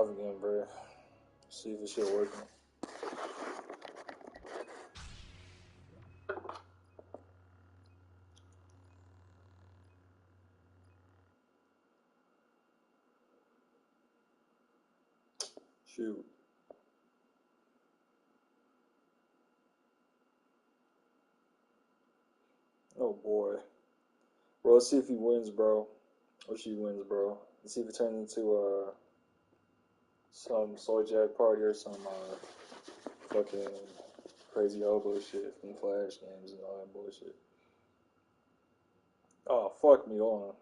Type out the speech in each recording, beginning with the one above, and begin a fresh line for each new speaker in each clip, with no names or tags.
live again, bro. See if this shit working. Shoot. Oh boy. Bro, let's see if he wins, bro. Or she wins, bro. Let's see if it turns into some soy jack party or some fucking crazy hobo shit from Flash games and all that bullshit. Oh, fuck me, hold on.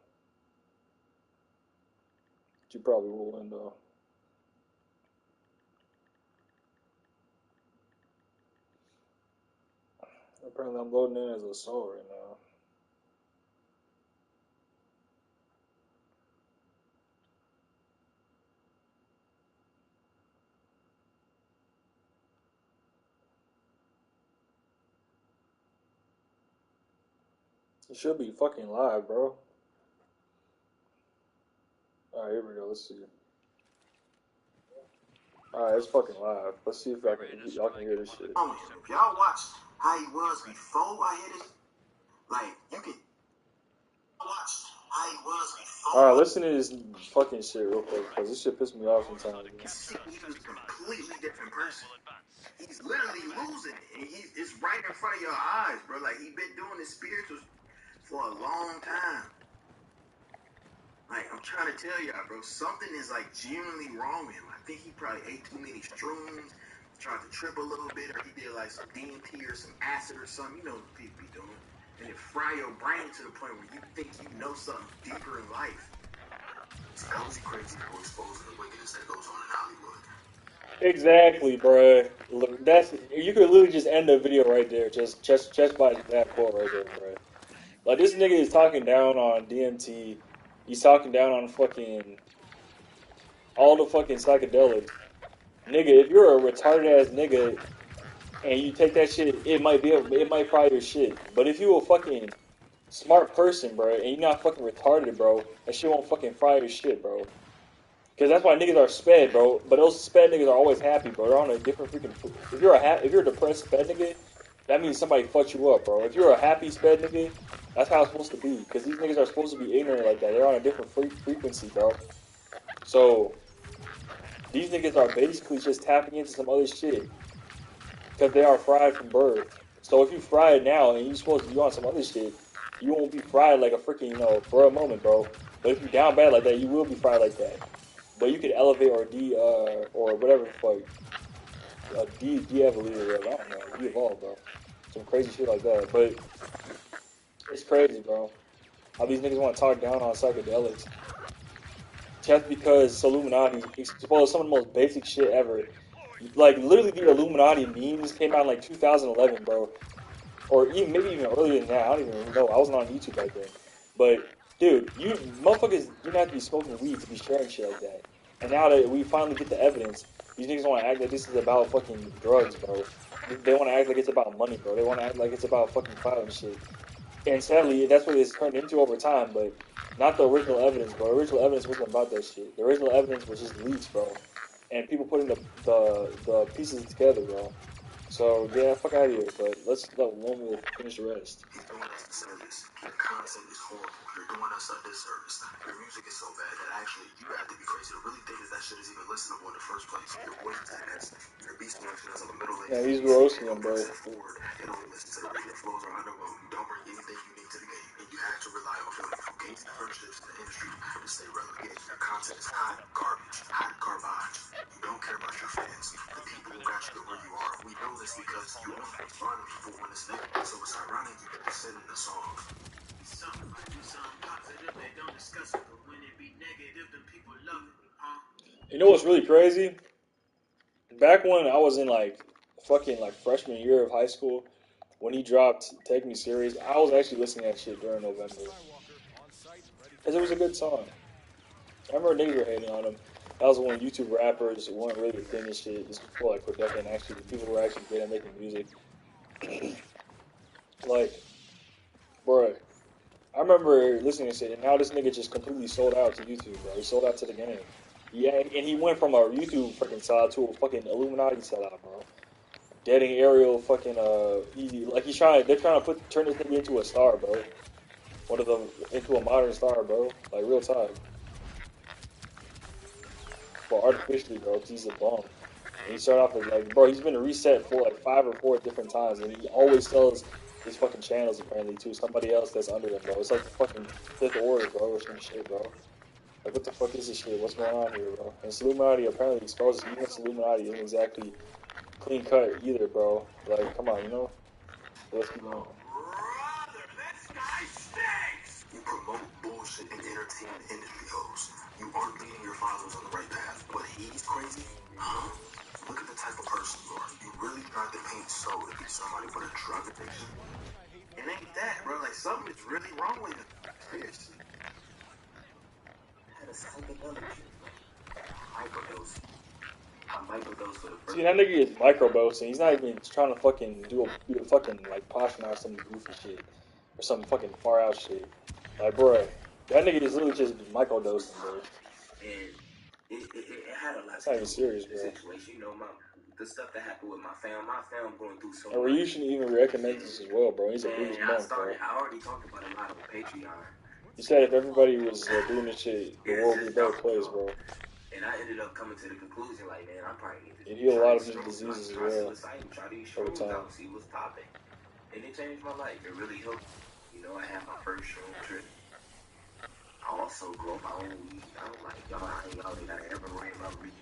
She probably will win, though. Apparently I'm loading in as a soul right now. It should be fucking live, bro. Alright, here we go. Let's see. Alright, it's fucking live. Let's see if y'all can hear this shit.
If y'all watched how he was before I hit it, like, you can watch how he was before.
Alright, listen to this fucking shit real quick, because this shit pissed me off sometimes.
He was a completely different person. He's literally losing it. And it's right in front of your eyes, bro. Like, he been doing this spirituals for a long time. Like, I'm trying to tell y'all, bro, something is, like, genuinely wrong with him. I think he probably ate too many shrooms, tried to trip a little bit, or he did, like, some DMT or some acid or something. You know what people be doing. And it fry your brain to the point where you think you know something deeper in life. It's crazy how exposing the wickedness that goes on in Hollywood.
Exactly, bro. That's, you could literally just end the video right there, just by that quote right there, bro. Like, this nigga is talking down on DMT. He's talking down on fucking all the fucking psychedelics. Nigga, if you're a retarded ass nigga and you take that shit, it might fry your shit. But if you a fucking smart person, bro, and you're not fucking retarded, bro, that shit won't fucking fry your shit, bro. Because that's why niggas are sped, bro. But those sped niggas are always happy, bro. They're on a different freaking. If you're a depressed sped nigga, that means somebody fucked you up, bro. If you're a happy sped nigga, that's how it's supposed to be. Because these niggas are supposed to be ignorant like that. They're on a different frequency, bro. So these niggas are basically just tapping into some other shit because they are fried from birth. So if you fried now and you're supposed to be on some other shit, you won't be fried like a freaking, for a moment, bro. But if you're down bad like that, you will be fried like that. But you could elevate or whatever the fuck, de-evolve or whatever. I don't know, de-evolve, bro. Some crazy shit like that. But it's crazy, bro. How these niggas want to talk down on psychedelics just because it's Illuminati exposed some of the most basic shit ever. Like, literally, the Illuminati memes came out in like 2011, bro. Or maybe even earlier than that. I don't even know. I wasn't on YouTube back then. But, dude, you motherfuckers, you don't have to be smoking weed to be sharing shit like that. And now that we finally get the evidence, these niggas want to act like this is about fucking drugs, bro. They want to act like it's about money, bro. They want to act like it's about fucking clout and shit. And sadly, that's what it's turned into over time, but not the original evidence, bro. The original evidence wasn't about that shit. The original evidence was just leaks, bro. And people putting the pieces together, bro. So, yeah, fuck out of here, but let's let one will finish the rest.
He's doing us a service. The concept is horrible. You're doing us a disservice. Your music is so bad that actually you have to be crazy to really think that shit is even listenable in the first place. Your voice is ass. Your beat selection is like a middle-aged.
Yeah, he's roasting him, bro.
Forward and only listen to the radio flows are underwhelming. You don't bring anything unique to the game, and you have to rely on filling from gates and partnerships in the industry to stay relevant. Your content is hot garbage, hot garbage. You don't care about your fans, the people who got you to where you are. We know this because you only respond to people when it's negative, so it's ironic you can sit in the song. Something positive, they don't discuss it, but when it be negative, then people love it, huh?
You know what's really crazy? Back when I was in fucking freshman year of high school, when he dropped Take Me Serious, I was actually listening to that shit during November. Because it was a good song. I remember niggas were hating on him. That was when YouTube rappers weren't really a thing and shit. This was before Quebec and actually people were actually good at making music. Bro, I remember listening to shit, and now this nigga just completely sold out to YouTube, bro. He sold out to the game. Yeah, and he went from a YouTube freaking sellout to a fucking Illuminati sellout, bro. Dating Ariel, fucking they're trying to turn this nigga into a star, bro. Into a modern star, bro. Like real time, but artificially, bro, because he's a bum. And he started off as like, bro, he's been reset for like 5 or 4 different times, and he always sells his fucking channels apparently to somebody else that's under him, bro. It's like the fucking Fifth Order, bro, or some shit, bro. Like, what the fuck is this shit? What's going on here, bro? And Illuminati apparently exposes even Illuminati isn't exactly clean cut either, bro. Like, come on, you know? Let's keep going.
Brother, this guy stinks! You promote bullshit in entertainment industry hoes. You aren't leading your followers on the right path. But he's crazy? Huh? Look at the type of person you are. You really tried to paint so to be somebody with a drug addiction. It ain't that, bro. Like, something is really wrong with him. Seriously. Had a psychedelic trip, microdose. I microdose for the first.
See, that nigga is microdosing. He's not even trying to fucking do a fucking, like, potion or some goofy shit. Or some fucking far out shit. Like, bro, that nigga is literally just microdosing, bro.
And it had a lot
That's not even serious, bro.
situation. You know, the stuff that happened with my fam going through so
much. You shouldn't even recommend this as well, bro. He's a Buddhist monk, bro.
I already talked about a lot on Patreon.
You said if everybody was doing this shit, the world would be a better place, bro.
And I ended up coming to the conclusion, like, man, I probably need to
it healed a lot of diseases as well.
Try these shrooms out, see what's popping. And it changed my life. It really helped. You know, I had my first shroom trip. I also grow my own weed. I don't like y'all ain't gotta ever worry about weed.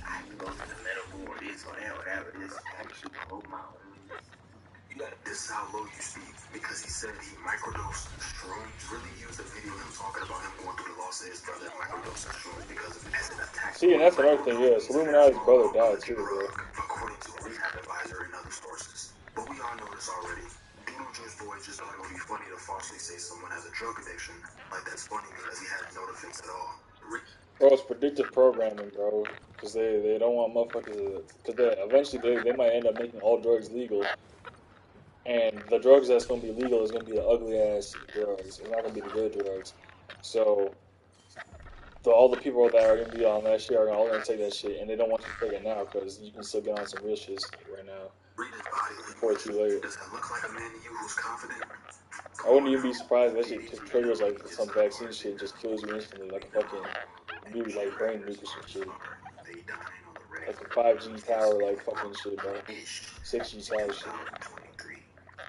I have to go to the medical or this or that, whatever it is. I actually grow my own weed. This is how low you speak, because he said he microdosed shrooms. Really used a video of him talking about him going through the loss of his brother microdosing shrooms because of as an attack.
See, and that's another thing, yeah. Illuminati's brother died too, bro.
According to a rehab advisor and other sources. But we all know this already. Doodle Juice Boy just thought it would be funny to falsely say someone has a drug addiction. Like, that's funny because he had no defense at all.
Bro, it's predictive programming, bro. Because they don't want motherfuckers to... Because eventually they might end up making all drugs legal. And the drugs that's going to be legal is going to be the ugly-ass drugs. It's not going to be the good drugs. So, all the people that are going to be on that shit are all going to take that shit. And they don't want you to take it now because you can still get on some real shit right now. Before it's too late.
Does that look like a man to you who's confident?
I wouldn't even be surprised if that shit triggers like some vaccine shit, just kills you instantly, like a fucking nuke, like brain nuke or some shit. Like a 5G tower, like fucking shit, bro. 6G tower shit.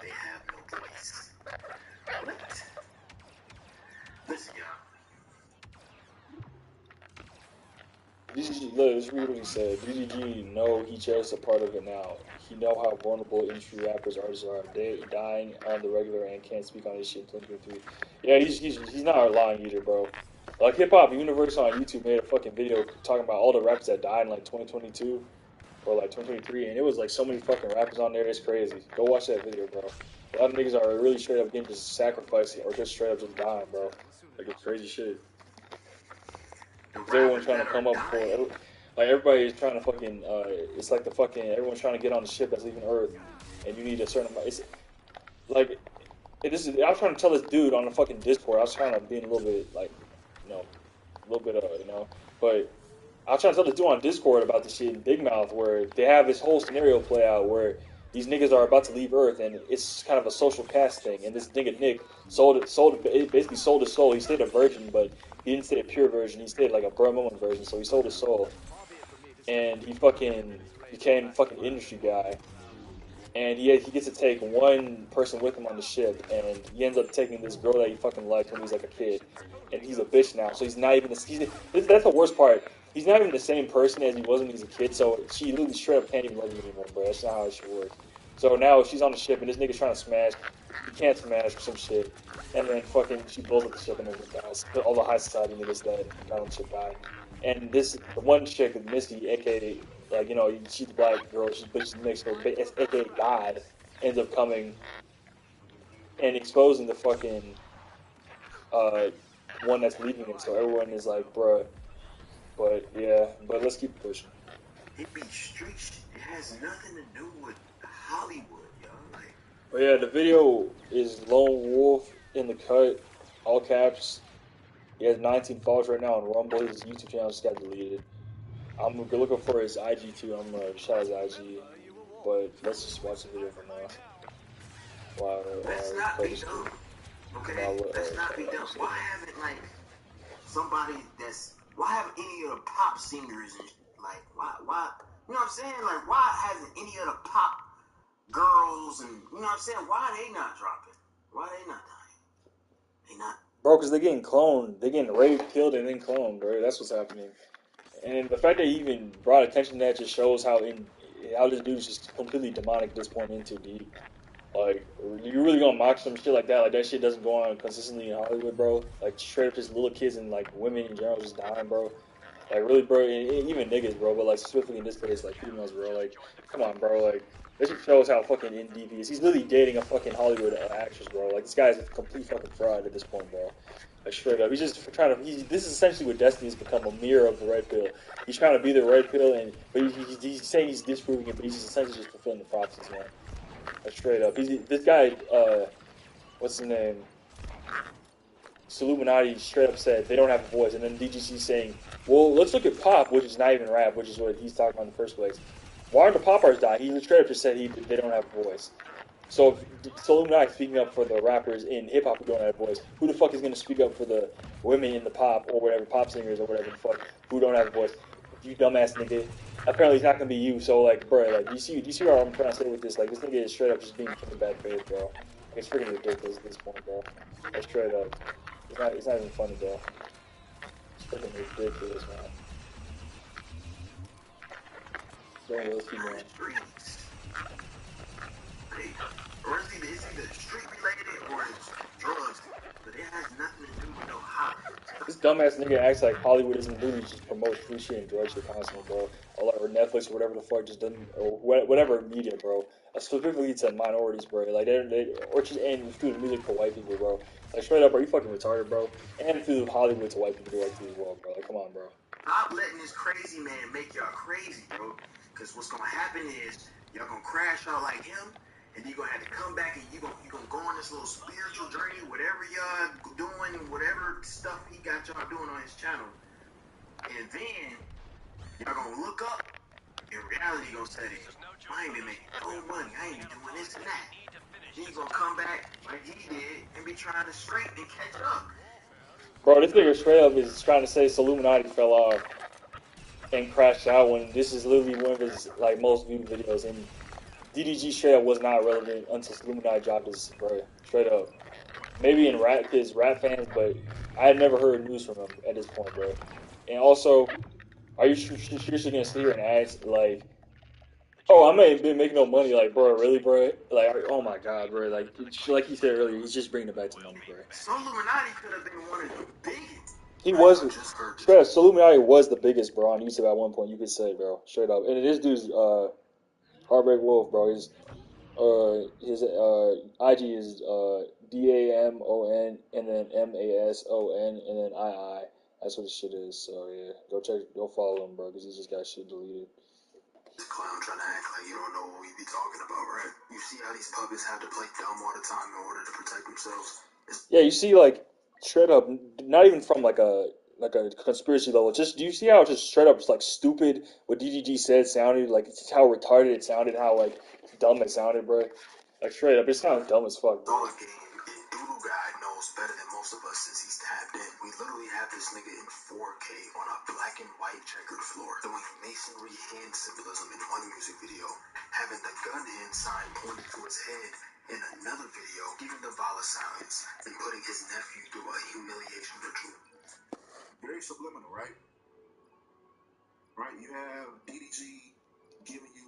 They have no voice. What? Listen, y'all.
DGG, look, let's read what he said. DGG, no, he cherishes a part of it now. He know how vulnerable industry rappers, artists are. They dying on the regular and can't speak on this shit in 2023. Yeah, he's not lying either, bro. Like, Hip Hop Universe on YouTube made a fucking video talking about all the rappers that died in, like, 2022 or, like, 2023, and it was, like, so many fucking rappers on there, it's crazy. Go watch that video, bro. A lot of niggas are really straight up getting just sacrificed or just straight up just dying, bro. Like, it's crazy shit. Everyone's trying to come up for it. Like, everybody is trying to fucking, it's like the fucking, everyone's trying to get on the ship that's leaving Earth, and you need a certain amount. It's, like, I was trying to tell this dude on the fucking Discord, I was trying to be a little bit, like, you know, a little bit, you know, but I was trying to tell this dude on Discord about this shit in Big Mouth, where they have this whole scenario play out where these niggas are about to leave Earth, and it's kind of a social cast thing, and this nigga Nick basically sold his soul. He stayed a virgin, but he didn't stay a pure virgin. He stayed like a bare minimum virgin, so he sold his soul, and he fucking became fucking industry guy, and he gets to take one person with him on the ship, and he ends up taking this girl that he fucking liked when he was like a kid, and he's a bitch now, so he's not even that's the worst part. He's not even the same person as he was when he was a kid, so she literally straight up can't even love him anymore, bro. That's not how it should work. So now she's on the ship, and this nigga's trying to smash. He can't smash or some shit. And then fucking she blows up the ship, and then just dies. All the high society niggas that got on the ship die. And the one chick, Misty, a.k.a., like, you know, she's the black girl, she's mixed, so a.k.a. God, ends up coming and exposing the fucking one that's leaving it. So everyone is like, bruh. But yeah, but let's keep pushing.
It be street shit. It has nothing to do with Hollywood, y'all. Like,
but yeah, the video is Lone Wolf in the cut, all caps. He has 19 followers right now on Rumble. His YouTube channel just got deleted. I'm looking for his IG too. I'm gonna shout his IG, but let's just watch the video for now. Wow,
Let's
let's
not
play
be
this
dumb.
clip.
Okay? Let's not be dumb. Why haven't like somebody that's why haven't any of the pop singers and like why you know what I'm saying? Like why hasn't any of the pop girls and you know what I'm saying? Why are they not dropping? Why are they not dying? They not.
Bro, because they're getting cloned. They're getting raped, killed, and then cloned, bro. That's what's happening. And the fact that he even brought attention to that just shows how this dude's just completely demonic at this point into deep. Like, you really gonna mock some shit like that? Like, that shit doesn't go on consistently in Hollywood, bro. Like, straight up just little kids and, like, women in general just dying, bro. Like, really, bro, and even niggas, bro, but, like, specifically in this case, like, females, bro. Like, come on, bro. Like, this just shows how fucking in deep he is. He's literally dating a fucking Hollywood actress, bro. Like, this guy's a complete fucking fraud at this point, bro. Like, straight up. He's just trying to, this is essentially what Destiny's become, a mirror of the red pill. He's trying to be the red pill, but he's saying he's disproving it, but he's just essentially just fulfilling the prophecies, man. Like, straight up. This guy, what's his name? Illuminati straight up said they don't have a voice, and then DGC saying, well, let's look at pop, which is not even rap, which is what he's talking about in the first place. Why aren't the pop artists dying? He straight up just said they don't have a voice. So if Illuminati speaking up for the rappers in hip hop who don't have a voice, who the fuck is going to speak up for the women in the pop or whatever, pop singers or whatever the fuck, who don't have a voice? You dumbass nigga. Apparently it's not going to be you, so like, bro, like, do you see what I'm trying to say with this? Like, this nigga is straight up just being king of bad faith, bro. Like, it's freaking ridiculous at this point, bro. Like, straight up. It's not even funny, bro. It's freaking ridiculous, man. So let's keep going.
Or it's either street related or it's drugs, but it has nothing to do with no hot.
This dumbass nigga acts like Hollywood isn't literally just promotes free shit and drug shit constantly, bro. Or Netflix or whatever the fuck just doesn't, or whatever media, bro. Specifically to minorities, bro. Like or just and through the music for white people, bro. Like straight up, are you fucking retarded, bro? And through Hollywood to white people directly as well, bro. Like come on, bro.
Stop letting this crazy man make y'all crazy, bro. Because what's gonna happen is y'all gonna crash out like him. And you're gonna have to come back and you're gonna go on this little spiritual journey, whatever y'all doing, whatever stuff he got y'all doing on his channel. And then y'all gonna look up and reality gonna say, I ain't been making no money, I ain't been doing this and that. He's gonna come back like he did and be trying to straighten and catch up.
Bro, this nigga straight up is trying to say Illuminati fell off and crashed out when this is literally one of his like most viewed videos, and DDG straight up was not relevant until Illuminati dropped this, bro. Straight up. Maybe in his rap fans, but I had never heard news from him at this point, bro. And also, are you seriously gonna sit here and ask like, oh, I ain't been making no money, like, bro, really, bro? Like, oh my god, bro, like he said earlier, he's just bringing it back to money, bro.
So Illuminati could have been one of the biggest.
He was straight up. Illuminati was the biggest, bro, on YouTube at one point. You could say, bro, straight up. And this dude's Heartbreak Wolf, bro. His IG is DAMON and then MASON and then II. That's what the shit is. So yeah, go follow him, bro, because he just got shit deleted.
This clown trying to act like you don't know what we be talking about, right? You see how these puppets have to play dumb all the time in order to protect themselves?
Yeah, you see, like straight up, not even from like a conspiracy level. Just do you see how just straight up, just like stupid what DDG said sounded like? It's how retarded it sounded, how like dumb it sounded, bro. Like straight up, it sounds dumb as fuck, bro.
Game, and Doodle Guy knows better than most of us since he's tapped in. We literally have this nigga in 4K on a black and white checkered floor, doing masonry hand symbolism in one music video, having the gun hand sign pointed to his head in another video, giving the vow of silence, and putting his nephew through a humiliation ritual. Very subliminal, right? Right? You have DDG giving you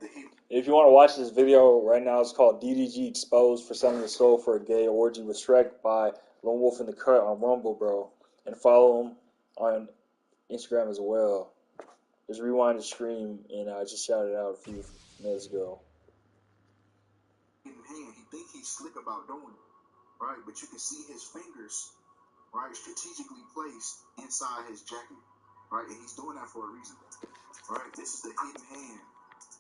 the hit.
If you want to watch this video right now, it's called DDG Exposed for Selling His Soul for a Gay Orgy with Shrek by Lone Wolf in the Cut on Rumble, bro. And follow him on Instagram as well. Just rewind the stream, and I just shouted out a few minutes ago.
He think he's slick about doing it, right? But you can see his fingers, right, strategically placed inside his jacket, right? And he's doing that for a reason, right? This is the hidden hand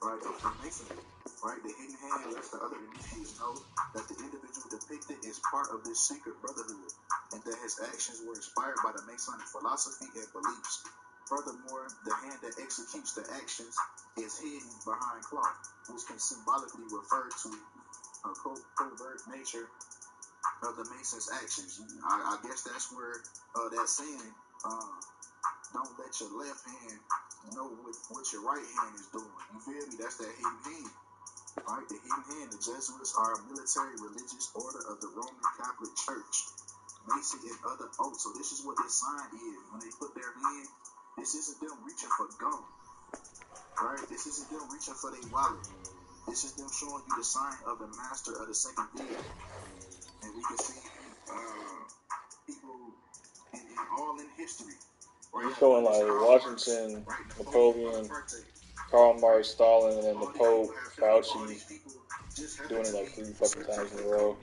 right, of Freemasonry, right? The hidden hand lets the other initiates know that the individual depicted is part of this secret brotherhood, and that his actions were inspired by the Masonic philosophy and beliefs. Furthermore, the hand that executes the actions is hidden behind cloth, which can symbolically refer to a covert nature of the Mason's actions. I guess that's where that saying, don't let your left hand know what your right hand is doing. You feel me? That's that hidden hand. Right? The hidden hand. The Jesuits are a military religious order of the Roman Catholic Church. Mason and other oaths. So this is what this sign is. When they put their hand, this isn't them reaching for gum. Right? This isn't them reaching for their wallet. This is them showing you the sign of the master of the second field. And we can see people all in history.
He's showing like Washington, Napoleon, Karl Marx, Stalin, and the Pope, Fauci, doing it like 3 fucking times in a row.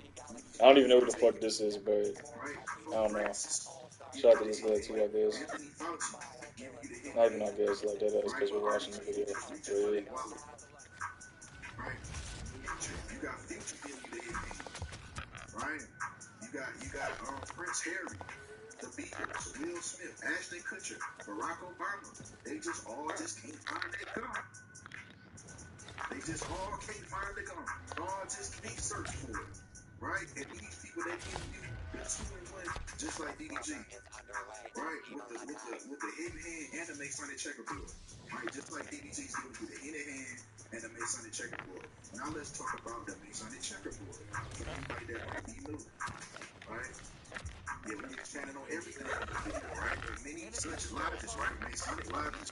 I don't even know who the fuck this is, but I don't know. Shout out to this guy too, I guess. Not even I guess, like that is because we're watching the video. But yeah.
You got Future giving you the hidden hand, right? You got Prince Harry, the Beatles, Will Smith, Ashton Kutcher, Barack Obama. They just all can't find their gun. They just all can't find the gun. All just can't search for it, right? And these people that give you the 2-in-1, just like DDG, right? With the hidden hand and the Masonic checkerboard, right? Just like DDG's giving you the hidden hand and the Masonic checkerboard. Now let's talk about the Masonic checkerboard for anybody that might be new, right? Yeah, we expanding on everything in this video, right? There are many such lodges, right? Masonic lodges,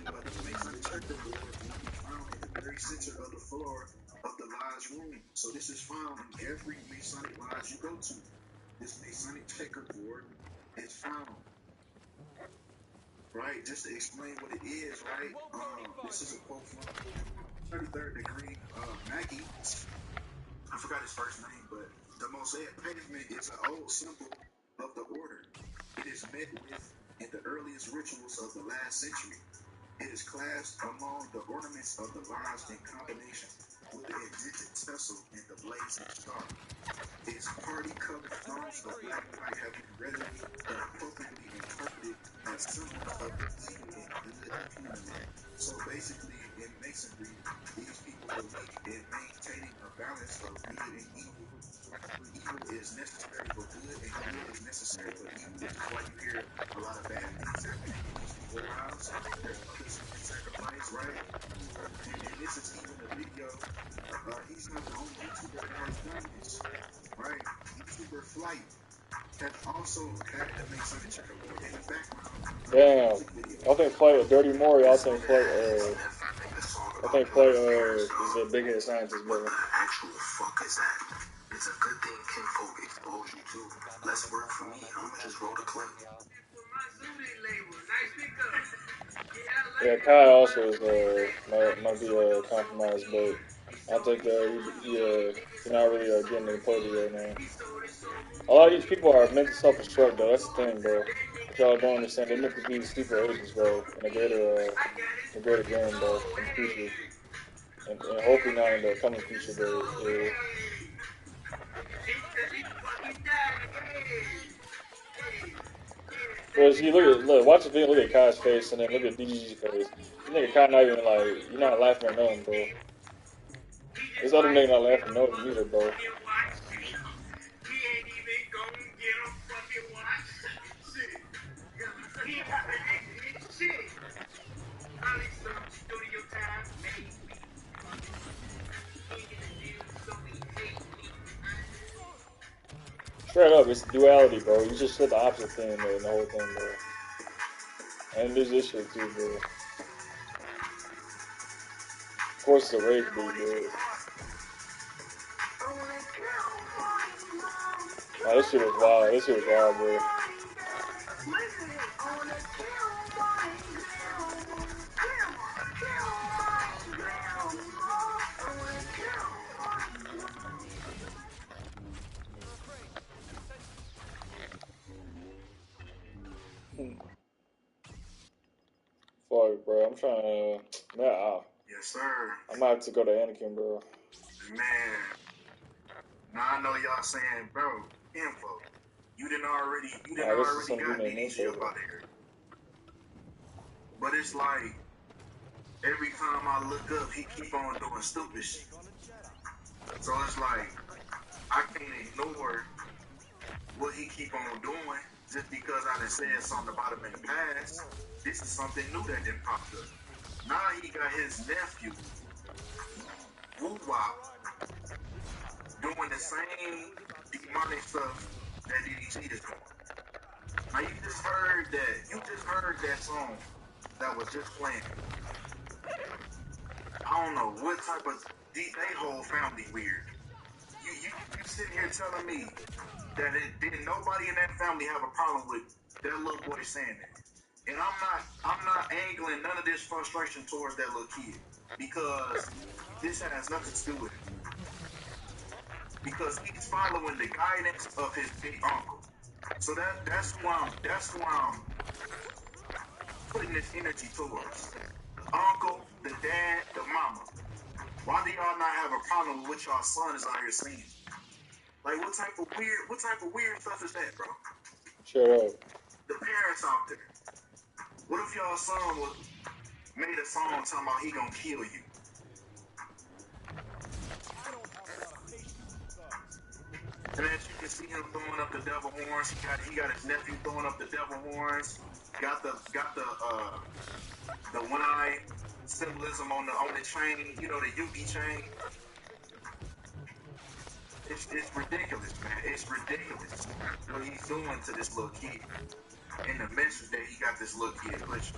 but the Masonic checkerboard will be found in the very center of the floor of the lodge room. So this is found in every Masonic lodge you go to. This Masonic checkerboard is found, right? Just to explain what it is, right? This is a quote from 33rd degree Mackey. I forgot his first name, but the mosaic pavement is an old symbol of the order. It is met with in the earliest rituals of the last century. It is classed among the ornaments of the lodge in combination with the indented tassel and the blazing star. Its party-colored stones of black and white have been readily and appropriately interpreted as symbols of the evil and good human. So basically, in Masonry, these people believe in maintaining a balance of good and evil. Evil is necessary for good, and good is necessary for evil, which is why you hear a lot of bad things happening in these people's lives. Their mothers being sacrificed, right? And this is even a video. He's not the only YouTuber that has done this, right? YouTuber Flight has also had the Masonic checkerboard in the background.
Damn. I think play Dirty Maury. I think play is a big head scientist, bro.
What the actual fuck is that? It's a good thing kinfolk exposed you to. Less work for me. I'ma just roll the clip.
Yeah, Kai also is might be compromised, but I think he's not really getting in party right now. A lot of these people are meant to self-destruct, though. That's the thing, bro. What y'all don't understand, they're meant to be super agents, bro, in the greater game, bro, in the future, and hopefully not in the coming future, but yeah. Because you watch the video, look at Kai's face, and then look at DGG's face. You nigga Kai not even like, you're not laughing at nothing, bro. This other nigga not laughing at nothing either, bro. Straight up, it's duality, bro. You just said the opposite thing in the whole thing, bro. And there's this shit too, bro. Of course, it's a rage beat, bro. Oh, this shit was wild. This shit was wild, bro. Fuck, bro. I'm trying to. Man,
Yes, sir.
I'm about to go to Anakin, bro.
Man. Now I know y'all saying, bro, info. You didn't already
This is some dude
got
named
DDG
Info,
up
bro.
out of here. But it's like every time I look up, he keep on doing stupid shit. So it's like I can't ignore what he keep on doing just because I done said something about him in the past. This is something new that didn't pop up. Now he got his nephew, Woo Wop, doing the same demonic stuff that DDG is doing. Now you just heard that song that was just playing. I don't know what type of they whole family weird. You sitting here telling me that didn't nobody in that family have a problem with that little boy saying that. And I'm not angling none of this frustration towards that little kid because this has nothing to do with it. Because he's following the guidance of his big uncle. So that's who I'm putting this energy towards. The uncle, the dad, the mama. Why do y'all not have a problem with what y'all son is out here saying? Like what type of weird stuff is that, bro?
Shut up.
The parents out there. What if y'all son made a song talking about he gonna kill you? And as you can see him throwing up the devil horns, he got his nephew throwing up the devil horns. Got the one eye symbolism on the chain, you know, the Yugi chain. It's ridiculous, man. It's ridiculous what he's doing to this little kid. And the message that he got this little kid pushing.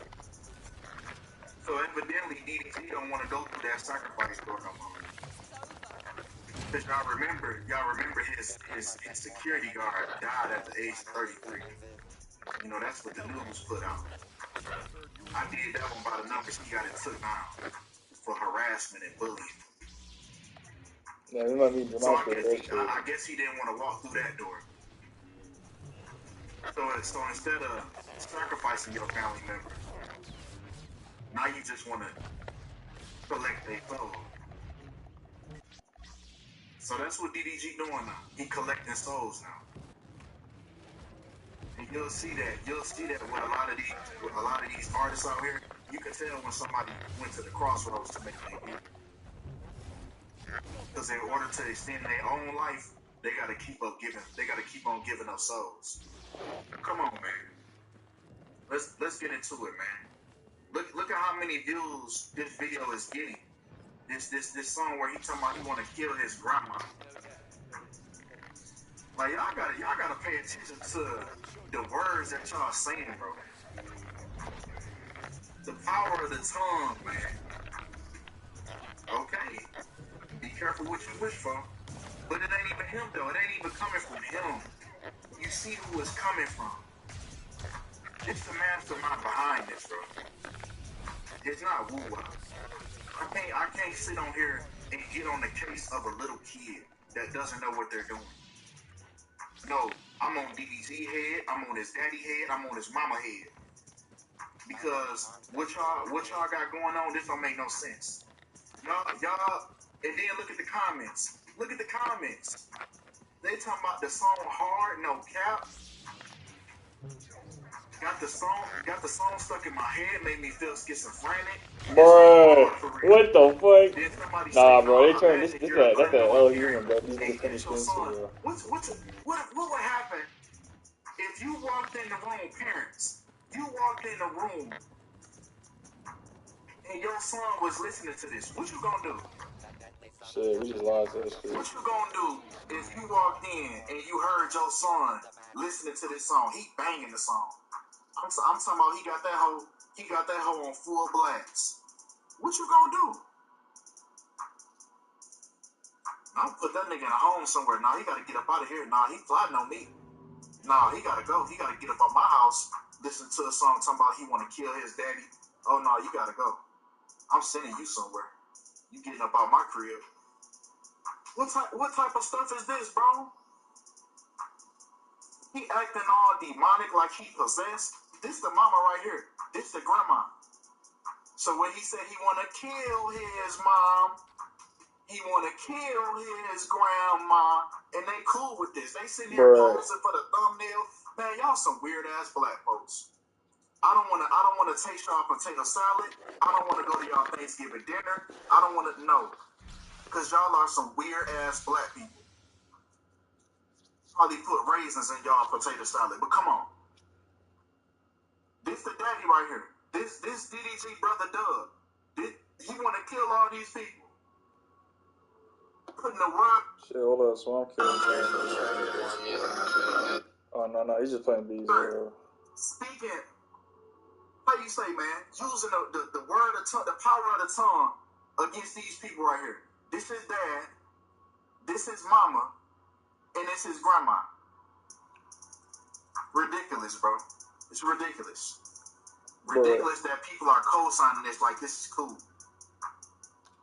So evidently DDG don't want to go through that sacrifice door no more. Because y'all remember his security guard died at the age of 33. You know, that's what the news put out. I did that one by the numbers he got it took down for harassment and bullying.
Yeah, we might be
So
I
guess he didn't want to walk through that door. So instead of sacrificing your family member, now you just want to collect their soul. So that's what DDG doing now. He collecting souls now. And you'll see that with a lot of these artists out here, you can tell when somebody went to the crossroads to make their music. Because in order to extend their own life, they gotta keep on giving up souls. Come on, man. Let's get into it, man. Look at how many views this video is getting. This song where he talking about he wanna kill his grandma. Like y'all gotta pay attention to the words that y'all saying, bro. The power of the tongue, man. Okay. Be careful what you wish for. But it ain't even him, though. It ain't even coming from him. You see who it's coming from. It's the mastermind behind this, bro. It's not woo-wah. I can't sit on here and get on the case of a little kid that doesn't know what they're doing. No, I'm on DDG head, I'm on his daddy head, I'm on his mama head. Because what y'all got going on, this don't make no sense. Y'all, and then look at the comments. Look at the comments. They talking about the song hard, no cap. Got the song stuck in my head, made me feel schizophrenic.
Bruh, what the fuck? Nah, bro, they turned that's that L human, bro. These niggas turn the screen to, bro.
What would happen if you walked in the room, parents? You walked in the room and your son was listening to this. What you gonna do?
Shit, we just lost that shit.
What you gonna do if you walked in and you heard your son listening to this song? He banging the song. I'm talking about he got that hoe on full blast. What you gonna do? I'll put that nigga in a home somewhere. Nah, he gotta get up out of here. Nah, he plotting on me. Nah, he gotta go. He gotta get up out my house, listen to a song talking about he wanna kill his daddy. Oh no, you gotta go. I'm sending you somewhere. You getting up out my crib. What type of stuff is this, bro? He acting all demonic like he possessed. This the mama right here. This the grandma. So when he said he want to kill his mom, he want to kill his grandma, and they cool with this. They sitting here posing for the thumbnail. Man, y'all some weird ass black folks. I don't want to taste y'all potato salad. I don't want to go to y'all Thanksgiving dinner. I don't want to know, because y'all are some weird ass black people. Probably put raisins in y'all potato salad, but come on. This the daddy right here. This DDG brother Doug. He want to kill all these people. Putting the work.
Shit, hold up, so I'm killing him. Oh, no, he's just playing bees, bro.
Speaking, how you say, man? Using the word of tongue, the power of the tongue against these people right here. This is dad, this is mama, and this is grandma. Ridiculous, bro. It's ridiculous. Ridiculous that people are co-signing this like this is cool.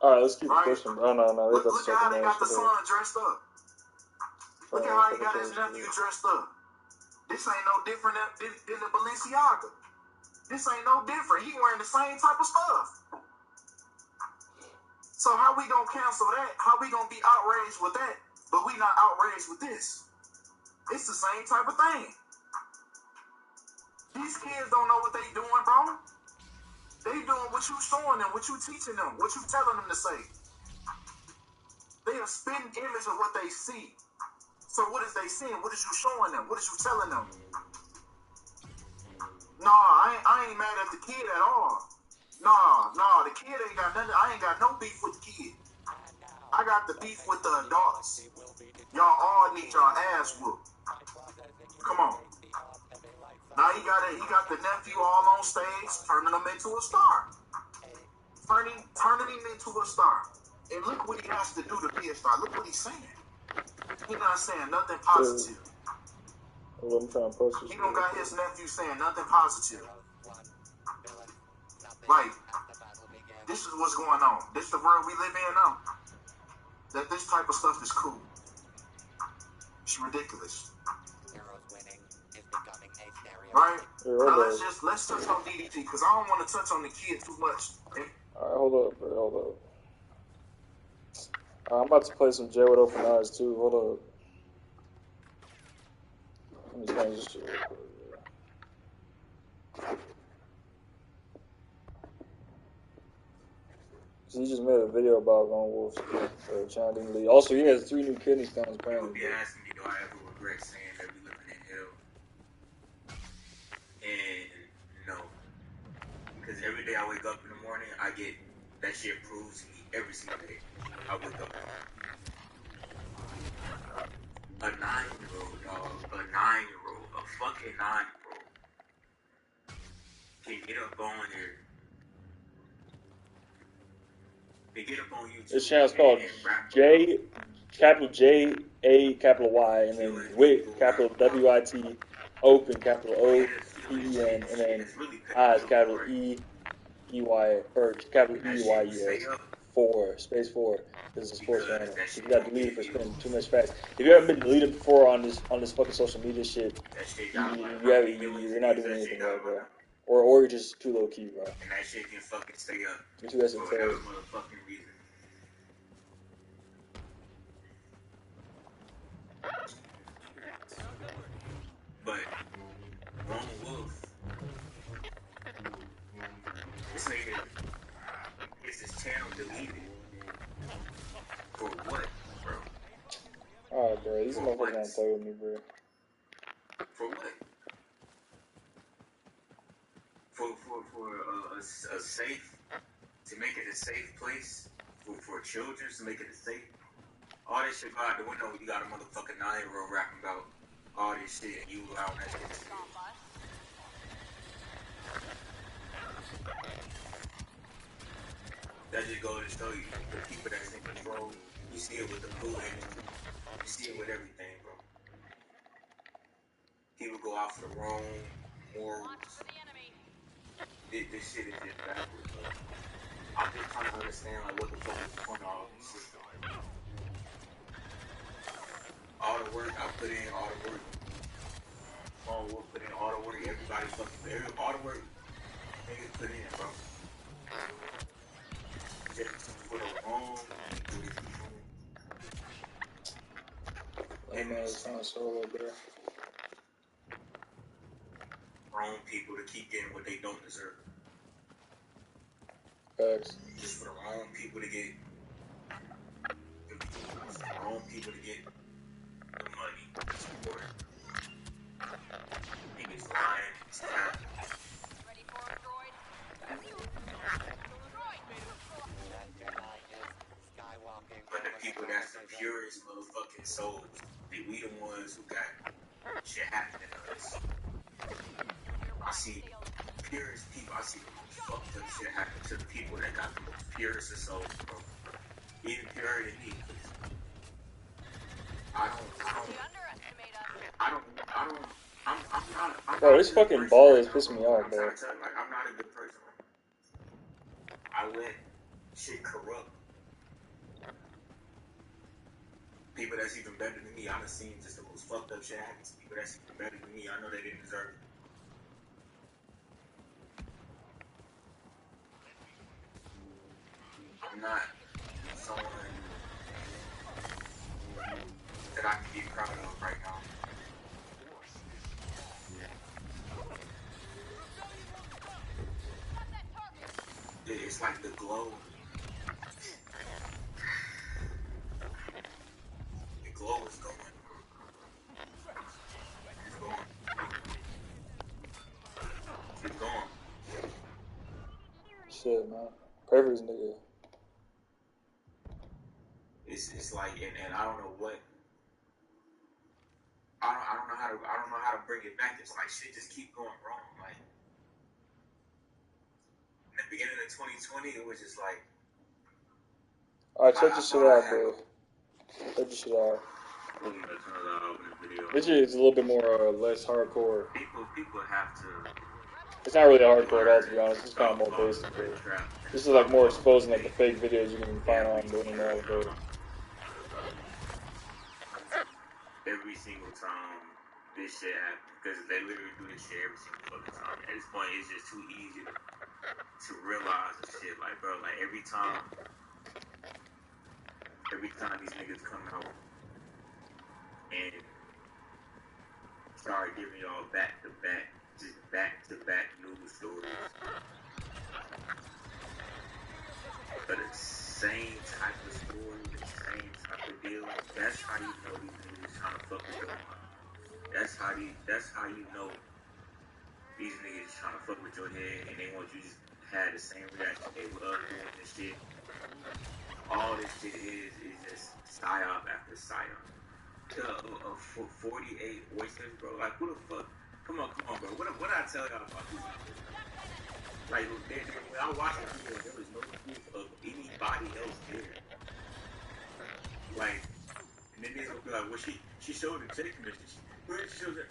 Alright, let's keep pushing. Oh, no.
Look at how they got the son dressed up. Look at how he got his nephew dressed up. This ain't no different than the Balenciaga. This ain't no different. He wearing the same type of stuff. So how we gonna cancel that? How we gonna be outraged with that, but we not outraged with this? It's the same type of thing. These kids don't know what they doing, bro. They doing what you showing them, what you teaching them, what you telling them to say. They are spitting image of what they see. So what is they seeing? What is you showing them? What is you telling them? No, I ain't mad at the kid at all. No, the kid ain't got nothing. I ain't got no beef with the kid. I got the beef with the adults. Y'all all need y'all ass whooped. Come on. Now he got the nephew all on stage, turning him into a star. Turning him into a star. And look what he has to do to be a star. Look what he's saying. He's not saying nothing positive. He don't got his nephew saying nothing positive. Like, this is what's going on. This is the world we live in now. That this type of stuff is cool. It's ridiculous. Right? Now let's touch on DDT, because I don't want to touch on the kid too much.
Alright, hold up, bro. Hold up. I'm about to play some J with open eyes too. Hold up. Let me change this shit real quick. So he just made a video about Lone Wolf chanting Lee. Also, he has 3 new kidney stones apparently.
People be asking me, do I ever regret saying that we living in hell? And no. Because every day I wake up in the morning, I get that shit proves to me every single day. I wake up. A 9-year-old, dog. A 9-year-old. A fucking 9-year-old. Can get up on here. They get up on YouTube.
This channel's called J, capital J, A, capital Y, and then WIT, capital W-I-T, Open, capital O-P-E-N, and then Eyes, capital E-E-Y, or capital E-Y-E-S, 4, space 4. This is a sports channel. So you got deleted for spending too much facts. If you haven't been deleted before on this fucking social media shit, you're not doing anything right, bro. Or you're just too low key, bro.
And that shit can fucking stay up.
You're too esoteric.
For whatever motherfucking reason. But Lone Wolf, this nigga gets his channel deleted. For what, bro?
Alright, bro. These motherfuckers don't play with me, bro.
For what? For a safe, to make it a safe place for children, to make it a safe. All this shit go out the window. You got a motherfucking 9-year-old rapping about all this shit, and you allowing that shit to see. That just goes to show you the people that's in control. You see it with the blue energy. You see it with everything, bro. People go out for the wrong morals. This shit is just backwards, bro. I'm just trying to understand, like, what the fuck is the point of all this shit? All the work I put in, all the work. All the work put in, all the work. Everybody fucking, all the work niggas put in, bro.
it's on a solo, bro.
Wrong people to keep getting what they don't deserve.
Facts.
Just for the wrong people to get the wrong people to get the money, the support. Niggas lying, it's cap.
Ready for a droid?
But the people that's the purest motherfucking souls, we the ones who got shit happening to us. I see purest people, I see the most fucked up shit happen to the people that got the most purest of souls, bro. Even purer than me, cause I'm
Bro,
not
this
a good
fucking
person
ball
right
is
now,
pissing me
bro.
off,
I'm
bro.
trying to tell you, like, I'm not a good person. I let shit corrupt people that's even better than me. I've seen just the most fucked up shit happen to people that's even better than me. I know they didn't deserve it. I'm not someone that I can be proud of right now. It's like the glow. The glow is going. It's going. It's going.
Shit, man. Perfect nigga.
It's like, and I don't know what. I don't know how to bring it back. It's like shit just keep going wrong. Like in the beginning of 2020, it was just like.
Alright, check this shit out, bro. Check this shit out. This shit is a little bit more less hardcore.
People have to.
It's not really hardcore at all, to be honest. It's kind of more basic, bro. This is like more exposing like the fake videos you can find on the internet, bro.
Every single time this shit happens, because they literally do this shit every single fucking time. At this point, it's just too easy to realize the shit. Like, bro, like every time these niggas come out and start giving y'all back to back news stories. But the same type of story, the same type of deal. That's how you know these niggas trying to fuck with your mind. That's how you know these niggas trying to fuck with your head and they want you to just have the same reaction they love doing this shit. All this shit is just psyop after psyop. 48 oysters, bro. Like, who the fuck? Come on, bro. What I tell y'all about these niggas? Like, when I watched the video, there was no proof of anybody else there. Like, and then they's gonna be like, well, she showed the text message. Where did she show that?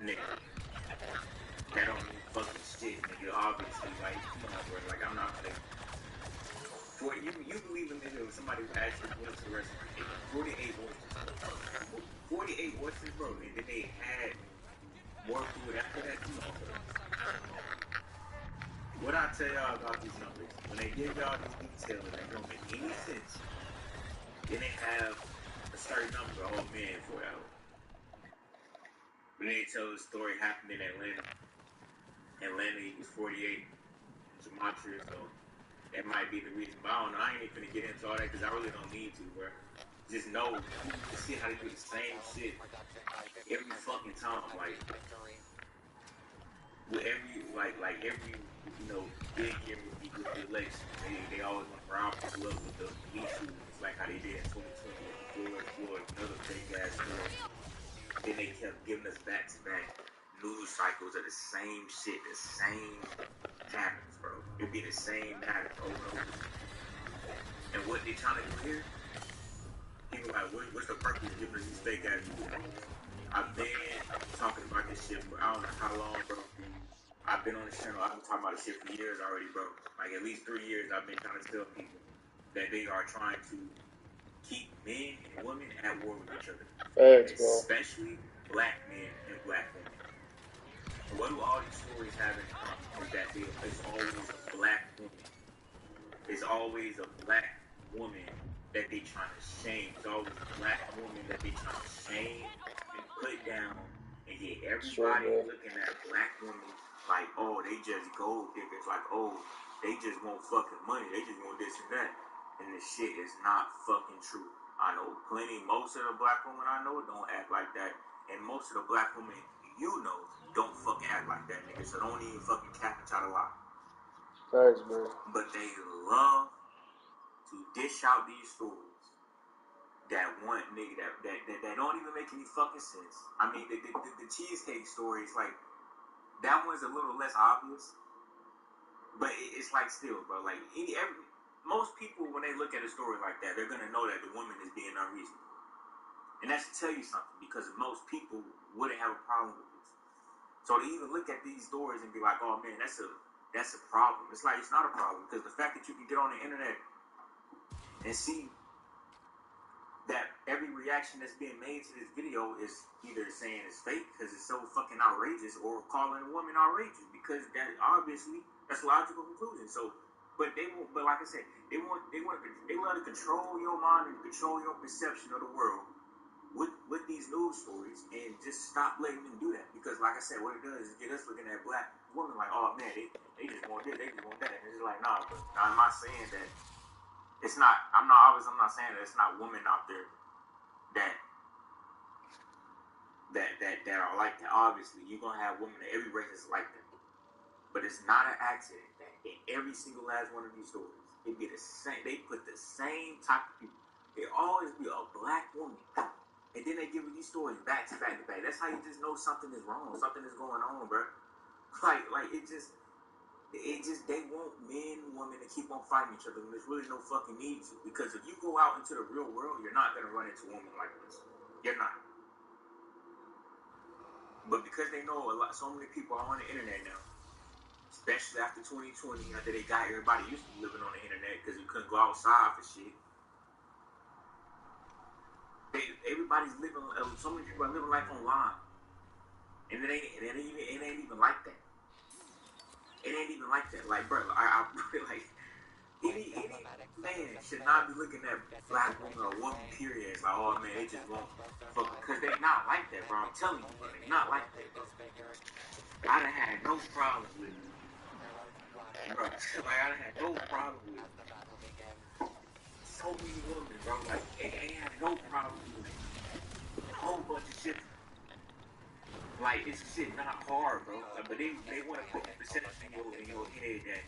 Nigga. That don't mean fucking shit, nigga. Obviously, like, come on, bro. Like, I'm not gonna. You believe in nigga if somebody who actually went to the restaurant ate 48 oysters. 48 oysters, bro. And then they had more food after that. Come on, bro. What I tell y'all about these numbers, when they give y'all these details that don't make any sense, then they have a certain number, oh man, 4 hours. When they tell the story happened in Atlanta, he was 48, Gematria, so that might be the reason. But I don't know, I ain't even gonna get into all that because I really don't need to, bro. Just know, you see how they do the same shit every fucking time, like, with every, you know, big year with the election, they always want to round people up with the Me Too, like how they did in 2020 with Floyd, another fake ass story. Then they kept giving us back-to-back news cycles of the same shit, the same patterns, bro. It'd be the same patterns over and over. And what they trying to do here? People like, what's the purpose of giving us these fake ass news? I've been talking about this shit for I don't know how long, bro. I've been on this channel. I've been talking about this shit for years already, bro. Like at least 3 years I've been trying to tell people that they are trying to keep men and women at war with each other.
Facts, bro.
Especially black men and black women. And what do all these stories have in common? Is that it's always a black woman. It's always a black woman that they trying to shame. It's always a black woman that they trying to shame and put down, and yet everybody looking at black women like, oh, they just gold diggers, like, oh, they just want fucking money, they just want this and that, and this shit is not fucking true. I know most of the black women I know don't act like that, and most of the black women you know don't fucking act like that, nigga, so don't even fucking cap and try to lie.
Thanks, bro.
But they love to dish out these stories that one nigga that don't even make any fucking sense. I mean, the cheesecake story is like, that one's a little less obvious, but it's like still, bro. Like most people, when they look at a story like that, they're gonna know that the woman is being unreasonable, and that should tell you something, because most people wouldn't have a problem with this. So to even look at these stories and be like, oh man, that's a problem. It's like, it's not a problem, because the fact that you can get on the internet and see that every reaction that's being made to this video is either saying it's fake because it's so fucking outrageous, or calling a woman outrageous, because that obviously that's a logical conclusion. So, but like I said, they love to control your mind and control your perception of the world with these news stories, and just stop letting them do that, because like I said, what it does is get us looking at black women like, oh man, they just want this, they just want that, and it's like, nah, but I'm not saying that. It's not. I'm not saying that it's not women out there that are like that. Obviously, you're gonna have women in every race that's like that. But it's not an accident that in every single last one of these stories, it be the same. They put the same type of people. It always be a black woman, and then they give you these stories back to back to back. That's how you just know something is wrong. Something is going on, bro. Like it just. They want men and women to keep on fighting each other when there's really no fucking need to. Because if you go out into the real world, you're not going to run into women like this. You're not. But because they know so many people are on the internet now, especially after 2020, after they got everybody used to living on the internet because you couldn't go outside for shit. Everybody's living, so many people are living life online. And it ain't even like that. It ain't even like that. Like, bro, I like, any man should not be looking at black women or woman period as like, oh man, they just won't fuck, because they not like that, bro. I'm telling you, bro, they not like that, bro. I done had no problem with it, bro. Like, I done had no problem with it. So many women, bro, like, they ain't had no problem with it. A whole bunch of shit. Like, it's shit not hard, bro. Like, but they want to put the percentage in your head that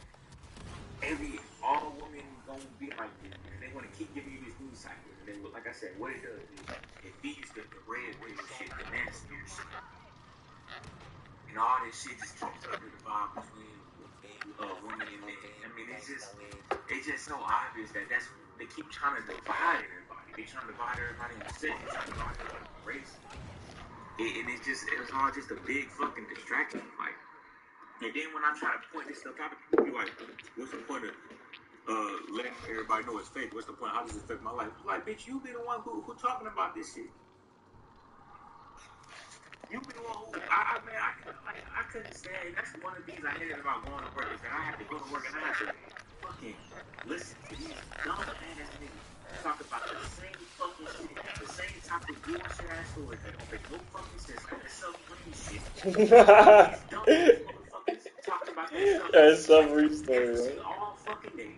all women gonna be like this, man. They want to keep giving you these news cycles. And they, like I said, what it does is it feeds the red wave shit, the nasty shit. And all this shit just keeps up the divide between women and men. I mean, it's just so obvious that they keep trying to divide everybody. They trying to divide everybody in sex. They trying to divide everybody in race. And it's all just a big fucking distraction. Like, and then when I try to point this stuff out, people be like, what's the point of letting everybody know it's fake? What's the point? How does it affect my life? Like, bitch, you be the one who talking about this shit. You be the one who, I couldn't stand. That's one of the things I hated about going to work, is that I have to go to work and I have to fucking listen to these dumb ass niggas talk about the same fucking shit, the same type of bullshit ass stories that don't make no fucking sense, like that submarine shit. These dumb ass motherfuckers talking about that
That's submarine story,
every
right?
all fucking day.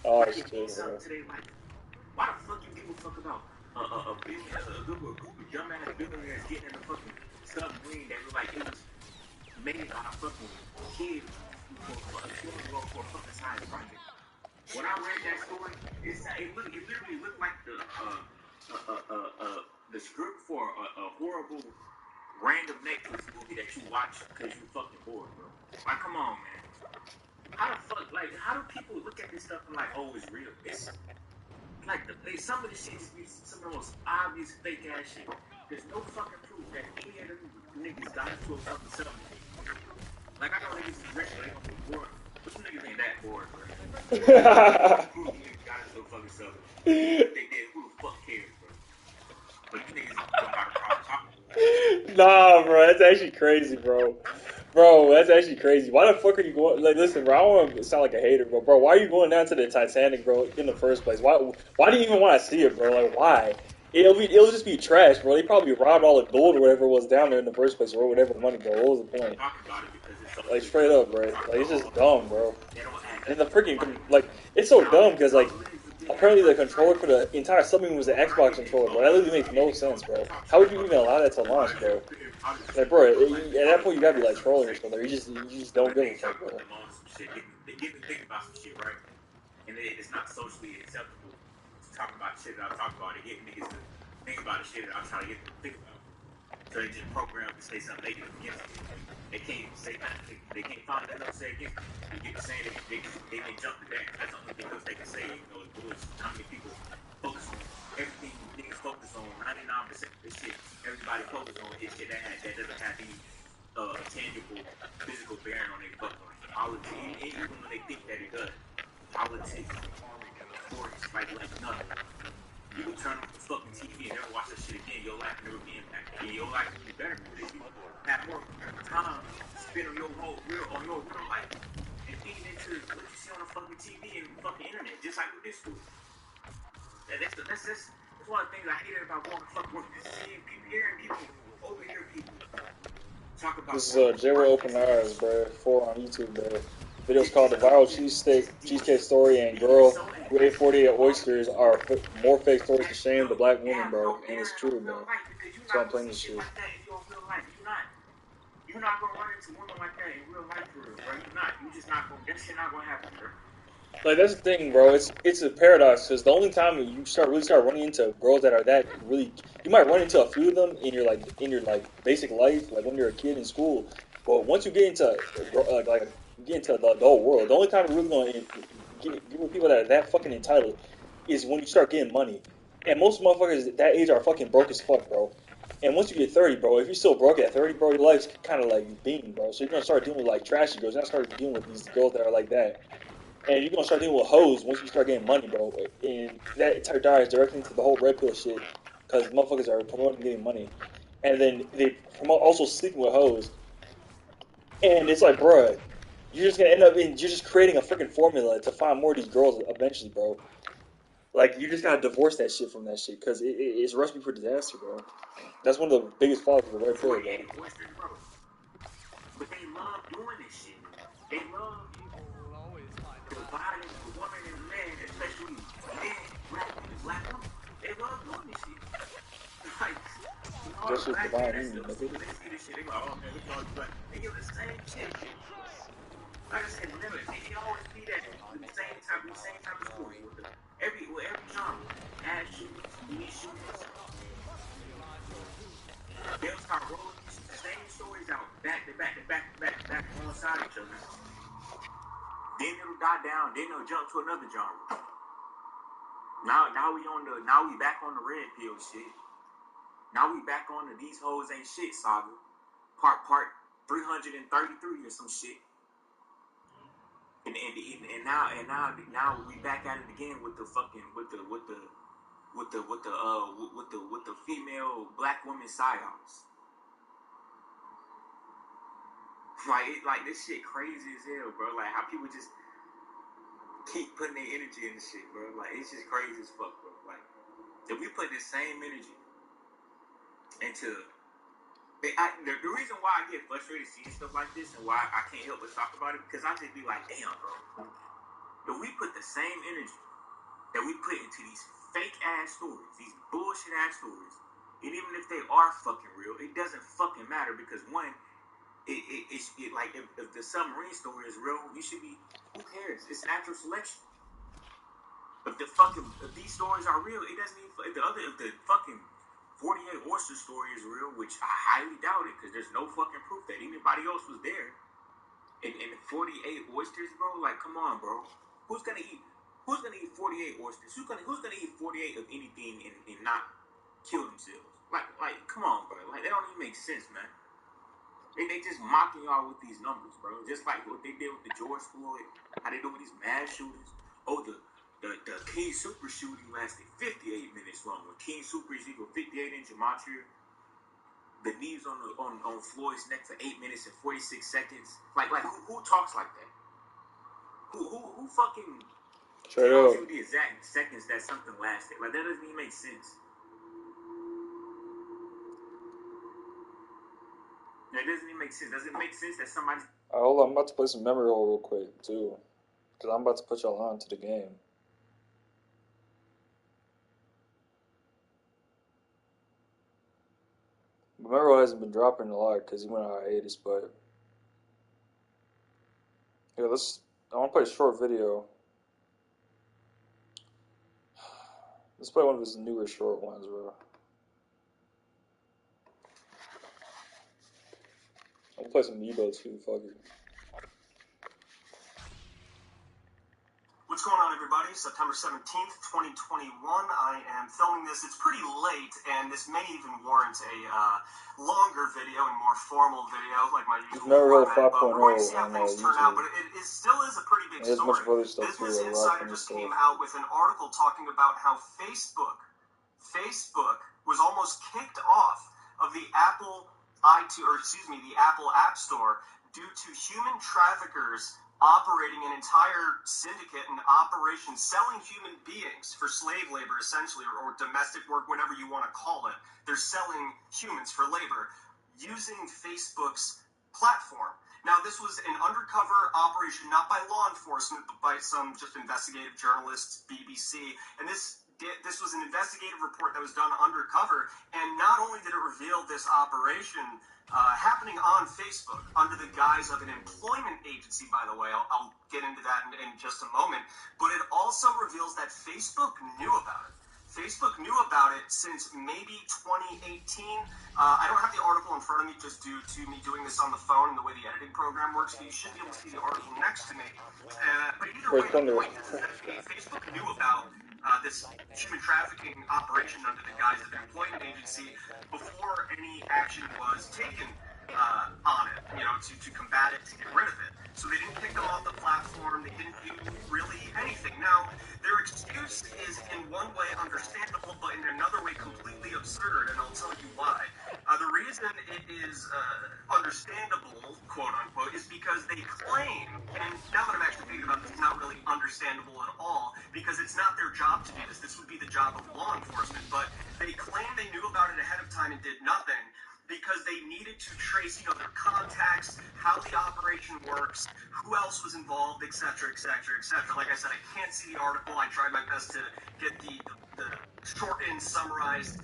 Oh
Like, it means
shit,
something
bro.
today, like, why the fuck you give a fuck about a group of dumbass billionaires getting in a fucking submarine that was like, it was made by a fucking kid for a fucking science project. When I read that story, it literally looked like the script for a horrible random Netflix movie that you watch because you fucking bored, bro. Like, come on, man. How the fuck, like, how do people look at this stuff and like, oh, it's real? It's like, some of this shit just be some of the most obvious fake ass shit. There's no fucking proof that any of them niggas got into a fucking submarine. Like, I know niggas is rich, but they gonna be bored. But you niggas ain't that bored, bro. Proof you niggas got into a fucking submarine. If they did, who the fuck cares, bro? But you niggas don't got a problem talking.
Nah, bro, that's actually crazy, bro. Bro, that's actually crazy. Why the fuck are you going? Like, listen, bro. I don't want to sound like a hater, bro. Why are you going down to the Titanic, bro, in the first place? Why do you even want to see it, bro? Like, why? It'll just be trash, bro. They probably robbed all the gold or whatever was down there in the first place, or whatever money, bro. What was the point?
Talking about it because it's
Like,
socially
straight up, bro.
acceptable.
Like, it's just dumb, bro.
They don't act
And the freaking
like
like, it's so dumb because like,
thousands of big
apparently the
ass
controller for the entire submarine was the Xbox controller, bro. That literally makes no sense, bro. How would you even allow that to launch, bro? Like, bro, at that point you gotta be like trolling or something. You just don't
but
give
they
a
try
fuck,
to put
bro.
them on some shit. They get to think about some shit, right? And it's not socially acceptable to talk about shit that I talk about. They get niggas to think about the shit that I'm trying to get them to think about. So they just program to say something negative against it. They can't say nothing. They can't find nothing to say against it. You get the saying they can jump to that. That's the only thing else they can say. You know, it's bullshit. How many people focus on everything niggas focus on? 99% of this shit everybody focus on is shit that doesn't have any tangible physical bearing on their fucking life. Politics, even when they think that it does. Politics, sports, like nothing. You can turn on the fucking TV and never watch that shit again. Your life never be impacted. And your life will be better because you have more time spent on your real life and feeding into what you see on the fucking TV and fucking internet, just like with this food. That's one of the things I hated about going to fucking work. Just seeing people, hearing people, overhear people talk about
This is J-Ro Open Eyes, bro. 4 on YouTube, bro. Video's called The Viral Cheesecake Story and Girl Who Ate 48 Oysters Are More Fake Stories to Shame the Black Woman, bro. And it's true, bro. So I'm playing this shit.
You're not gonna run into women like that in real life, for real, bro. You're not. You just not gonna. That shit not gonna happen, bro.
Like, that's the thing, bro. It's a paradox because the only time you start running into girls that are that really, you might run into a few of them in your basic life, like when you're a kid in school. But once you get into get into the adult world, the only time you're really going to get with people that are that fucking entitled is when you start getting money. And most motherfuckers at that age are fucking broke as fuck, bro. And once you get 30, bro, if you're still broke at 30, bro, your life's kind of like being, bro. So you're gonna start dealing with like trashy girls. You're gonna start dealing with these girls that are like that. And you're gonna start dealing with hoes once you start getting money, bro. And that entire dives directly into the whole red pill shit because motherfuckers are promoting getting money, and then they promote also sleeping with hoes. And it's like, bro, you're just gonna end up you're just creating a freaking formula to find more of these girls eventually, bro. Like you just gotta divorce that shit from that shit because it's a recipe for disaster, bro. That's one of the biggest flaws of the red pill, bro.
But they love doing this shit. They love dividing the woman and the man, especially men, black women. They love doing this shit. Like, all
That's
the
just
black men
divine
that
union,
still
nigga.
single, they see this shit, they go, oh man, look at all these black. They give the same shit. Like I said, never. It always be that the same type of story with every genre, ass shooters, police shooters. They'll start rolling these same stories out back to back to back to back to back alongside each other. Then it'll die down. Then they'll jump to another genre. Now we back on the red pill shit. Now we back on the these hoes ain't shit saga. Part 333 or some shit. And now we back at it again with the fucking with the female black woman psyops. Like this shit crazy as hell, bro. Like how people just keep putting their energy in the shit, bro. Like it's just crazy as fuck, bro. Like if we put this same energy into the reason why I get frustrated seeing stuff like this and why I can't help but talk about it because I just be like, damn, bro. If we put the same energy that we put into these fake ass stories, these bullshit ass stories, and even if they are fucking real, it doesn't fucking matter because one, it's like if the submarine story is real, you should be. Who cares? It's natural selection. If these stories are real, it doesn't even. If the fucking 48 oyster story is real, which I highly doubt it because there's no fucking proof that anybody else was there. And 48 oysters, bro. Like, come on, bro. Who's gonna eat 48 oysters? Who's gonna eat 48 of anything and not kill themselves? Like, come on, bro. Like, that don't even make sense, man. They just mocking y'all with these numbers, bro. Just like what they did with the George Floyd, how they do with these mass shootings. Oh, the King Super shooting lasted 58 minutes long. When King Super is equal 58 in gematria, the knees on Floyd's neck for 8 minutes and 46 seconds. Like who talks like that? Who fucking tells you the exact seconds that something lasted? Like that doesn't even make sense. That doesn't even make sense. Does it make sense that somebody?
Hold on, I'm about to play some memory roll real quick too, because I'm about to put y'all on to the game. Memory roll hasn't been dropping a lot because he went on hiatus, but yeah, I want to play a short video. Let's play one of his newer short ones, bro. I'll play some Nebo too, fuck it.
What's going on, everybody? September 17th, 2021. I am filming this. It's pretty late, and this may even warrant a longer video and more formal video, like my usual format. But we're going to see how things turn out. But it still is a pretty big story. Business Insider just came out with an article talking about how Facebook was almost kicked off of the Apple App Store due to human traffickers operating an entire syndicate and operation selling human beings for slave labor, essentially, or domestic work, whatever you want to call it. They're selling humans for labor using Facebook's platform. Now, this was an undercover operation, not by law enforcement, but by some just investigative journalists, BBC, and this was an investigative report that was done undercover, and not only did it reveal this operation happening on Facebook under the guise of an employment agency, by the way. I'll get into that in just a moment. But it also reveals that Facebook knew about it. Facebook knew about it since maybe 2018. I don't have the article in front of me just due to me doing this on the phone and the way the editing program works, so you should be able to see the article next to me. But either way, the point is that Facebook knew about this human trafficking operation under the guise of an employment agency before any action was taken on it, to combat it, to get rid of it. So they didn't kick them off the platform. They didn't do really anything. Now, their excuse is in one way understandable, but in another way completely absurd, and I'll tell you why. The reason it is understandable, quote unquote, is because they claim, and now that I'm actually thinking about this, it's not really understandable at all, because it's not their job to do this. This would be the job of law enforcement, but they claim they knew about it ahead of time and did nothing, because they needed to trace, their contacts, how the operation works, who else was involved, etc., etc., etc. Like I said, I can't see the article. I tried my best to get the shortened, summarized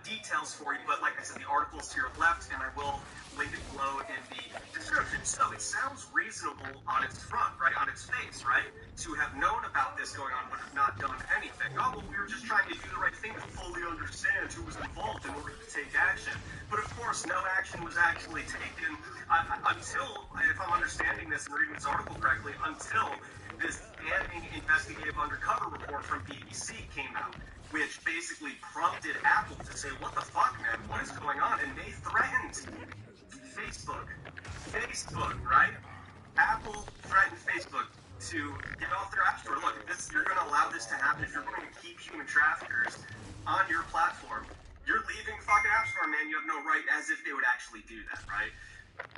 details for you, but like I said, the article's to your left, and I will link it below in the description. So it sounds reasonable on its front, right, on its face, right, to have known about this going on but have not done anything. Oh, well, we were just trying to do the right thing to fully understand who was involved in order to take action. But of course, no action was actually taken until, if I'm understanding this and reading this article correctly, until this damning investigative undercover report from BBC came out, which basically prompted Apple to say, what the fuck, man, what is going on? And they threatened Facebook, right? Apple threatened Facebook to get off their app store. Look, if you're going to allow this to happen, if you're going to keep human traffickers on your platform, you're leaving the fucking app store, man. You have no right, as if they would actually do that, right?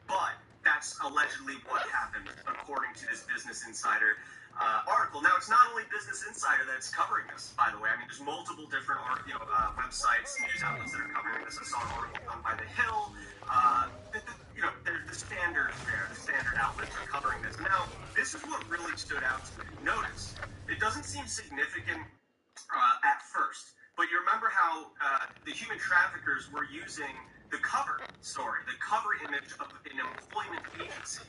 But that's allegedly what happened, according to this Business Insider article. Now, it's not only Business Insider that's covering this, by the way. I mean, there's multiple different websites, news outlets that are covering this. I saw an article done by The Hill. The standard outlets are covering this. Now, this is what really stood out to me. Notice, it doesn't seem significant at first, but you remember how the human traffickers were using the cover image of an employment agency,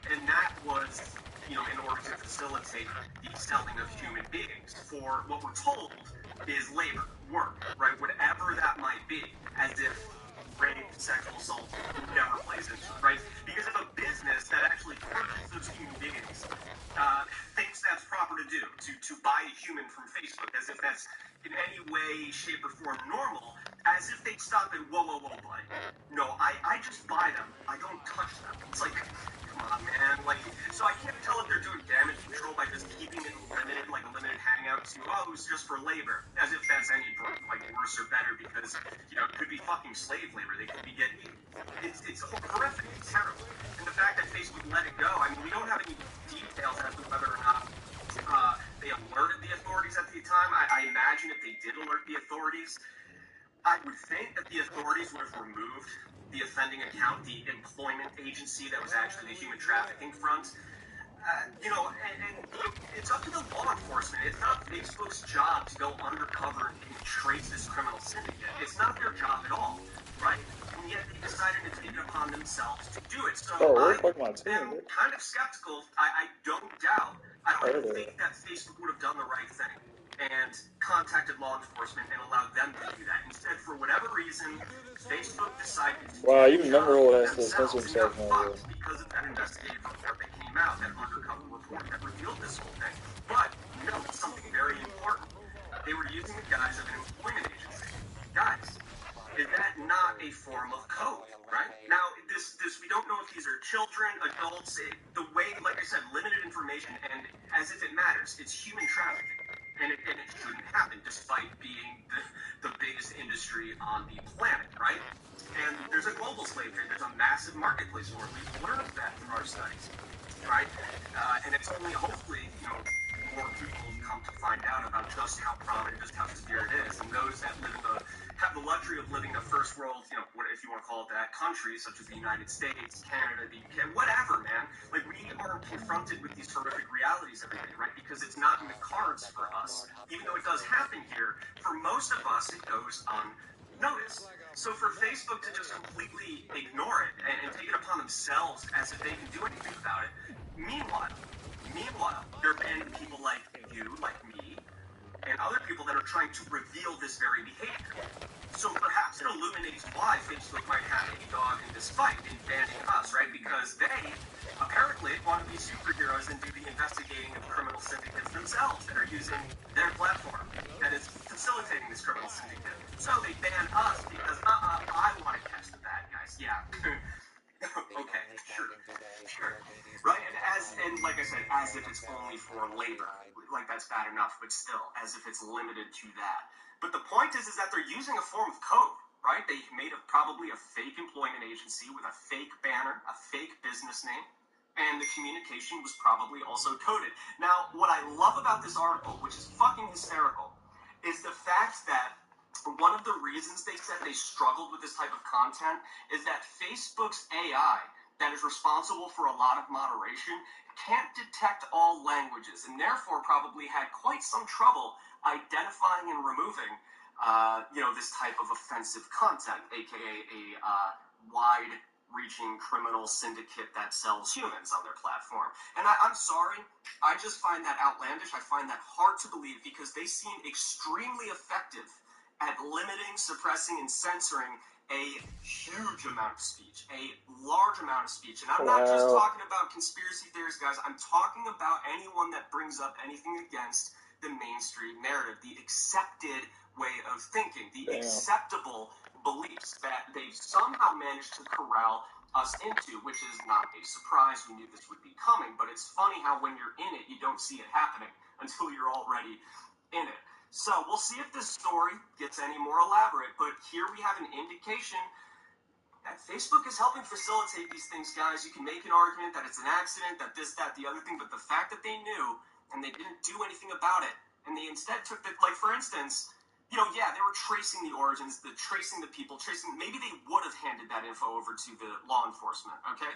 and that was, in order to facilitate the selling of human beings for what we're told is labor, work, right, whatever that might be, as if rape, sexual assault never plays into it, right? Because if a business that actually purchases those human beings thinks that's proper to do, to buy a human from Facebook, as if that's in any way, shape, or form normal, as if they'd stop and, whoa, buddy. No, I just buy them. I don't touch them. It's like, come on, man. So I can't tell if they're doing damage control by just keeping it limited, like a limited hangout to, oh, it was just for labor, as if that's any like worse or better, because you know it could be fucking slave labor. They could be getting it's horrific, it's terrible, and the fact that Facebook let it go. I mean, we don't have any details as to whether or not they alerted the authorities at the time. I imagine if they did alert the authorities, I would think that the authorities would have removed the offending account, the employment agency that was actually the human trafficking front. You know, and it's up to the law enforcement. It's not Facebook's job to go undercover and trace this criminal syndicate. It's not their job at all, right? And yet they decided to take it upon themselves to do it. So I'm kind of skeptical. I don't doubt. I don't think that Facebook would have done the right thing and contacted law enforcement and allowed them to do that. Instead, for whatever reason, Facebook decided to
wow,
do
you remember all that to censor
themselves and got
himself now,
fucked because of that investigative report that came out, that undercover report that revealed this whole thing. But note something very important. They were using the guise of an employment agency. Guys, is that not a form of code, right? Now, this we don't know if these are children, adults, the way, like I said, limited information, and as if it matters, it's human trafficking. And it shouldn't happen, despite being the biggest industry on the planet, right? And there's a global slave trade. There's a massive marketplace for it. We've learned that through our studies, right? And it's only hopefully, you know, more people come to find out about just how prominent, just how severe it is. And those that live in have the luxury of living in a first world, you know, if you want to call it that, country, such as the United States, Canada, the UK, whatever, man. Like, we are confronted with these horrific realities every day, right? Because it's not in the cards for us. Even though it does happen here, for most of us, it goes unnoticed. So for Facebook to just completely ignore it and take it upon themselves as if they can do anything about it, meanwhile, they're banning people like you, like me, and other people that are trying to reveal this very behavior. So perhaps it illuminates why Facebook might have a dog in this fight in banning us, right? Because they apparently want to be superheroes and do the investigating of criminal syndicates themselves that are using their platform that is facilitating this criminal syndicate. So they ban us because, I want to catch the bad guys. Yeah. Okay, sure. Right, and like I said, as if it's only for labor. Like, that's bad enough, but still, as if it's limited to that. But the point is that they're using a form of code, right? They made probably a fake employment agency with a fake banner, a fake business name, and the communication was probably also coded. Now, what I love about this article, which is fucking hysterical, is the fact that one of the reasons they said they struggled with this type of content is that Facebook's AI that is responsible for a lot of moderation can't detect all languages, and therefore probably had quite some trouble identifying and removing, this type of offensive content, aka a wide-reaching criminal syndicate that sells humans on their platform. And I'm sorry, I just find that outlandish. I find that hard to believe because they seem extremely effective at limiting, suppressing, and censoring a huge amount of speech, a large amount of speech. And I'm not just talking about conspiracy theorists, guys. I'm talking about anyone that brings up anything against the mainstream narrative, the accepted way of thinking, the acceptable beliefs that they've somehow managed to corral us into, which is not a surprise. We knew this would be coming, but it's funny how when you're in it, you don't see it happening until you're already in it. So we'll see if this story gets any more elaborate, but here we have an indication that Facebook is helping facilitate these things, guys. You can make an argument that it's an accident, that this, that, the other thing, but the fact that they knew and they didn't do anything about it, and they instead took the, like, for instance, they were tracing the origins, tracing the people, maybe they would have handed that info over to the law enforcement, okay?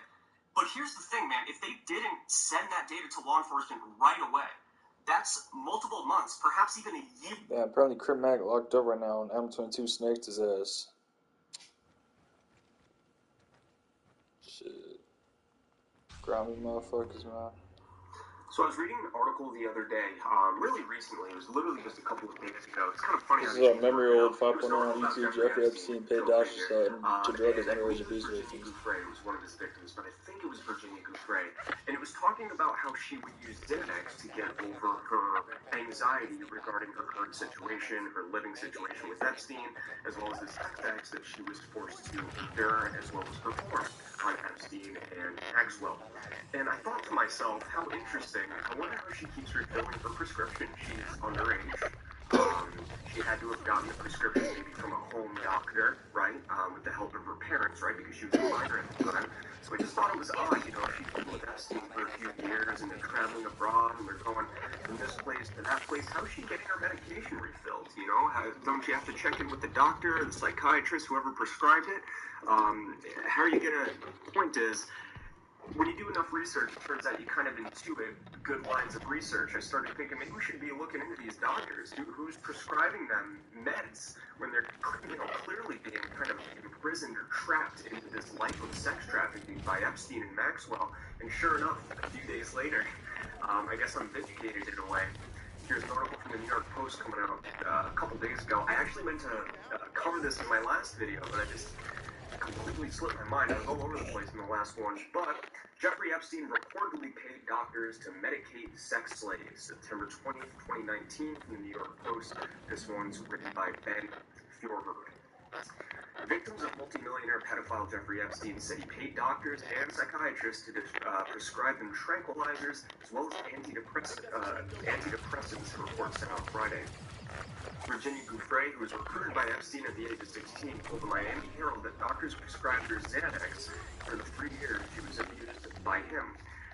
But here's the thing, man, if they didn't send that data to law enforcement right away, that's multiple months, perhaps even a year.
Yeah, apparently Crip Mac locked up right now, and M22 snaked his ass. Shit. Grimy motherfuckers, man.
So I was reading an article the other day, really recently. It was literally just a couple of days ago. It's kind of funny.
This is a memory old 5.0 on YouTube. Jeffrey Epstein paid doctors to drug his underage abuse victims.
Gouffre was one of his victims, but I think it was Virginia Gouffre. And it was talking about how she would use Xanax to get over her anxiety regarding her current situation, her living situation with Epstein, as well as the sex acts that she was forced to endure as well as perform. on Epstein and Maxwell. And I thought to myself, how interesting. I wonder how she keeps refilling her prescription. She's underage. She had to have gotten the prescription maybe from a home doctor, right, with the help of her parents, right, because she was a minor at the time. So I just thought it was odd, you know, she's been with Epstein for a few years, and they're traveling abroad, and they're going from this place to that place. How's she getting her medication refilled, you know? Don't you have to check in with the doctor, the psychiatrist, whoever prescribed it? How are you going to... Point is, when you do enough research, it turns out you kind of intuit good lines of research. I started thinking maybe we should be looking into these doctors. Who's prescribing them meds when they're, you know, clearly being kind of imprisoned or trapped into this life of sex trafficking by Epstein and Maxwell. And sure enough, a few days later, I guess I'm vindicated in a way. Here's an article from the New York Post coming out a couple days ago. I actually meant to cover this in my last video, but I just completely slipped my mind. I was all over the place in the last one. But Jeffrey Epstein reportedly paid doctors to medicate sex slaves. September 20th, 2019, from the New York Post. This one's written by Ben Fjorberg. Victims of multimillionaire pedophile Jeffrey Epstein said he paid doctors and psychiatrists to prescribe them tranquilizers as well as antidepressants, the report said on Friday. Virginia Gouffre, who was recruited by Epstein at the age of 16, told the Miami Herald that doctors prescribed her Xanax for the 3 years she was abused by him.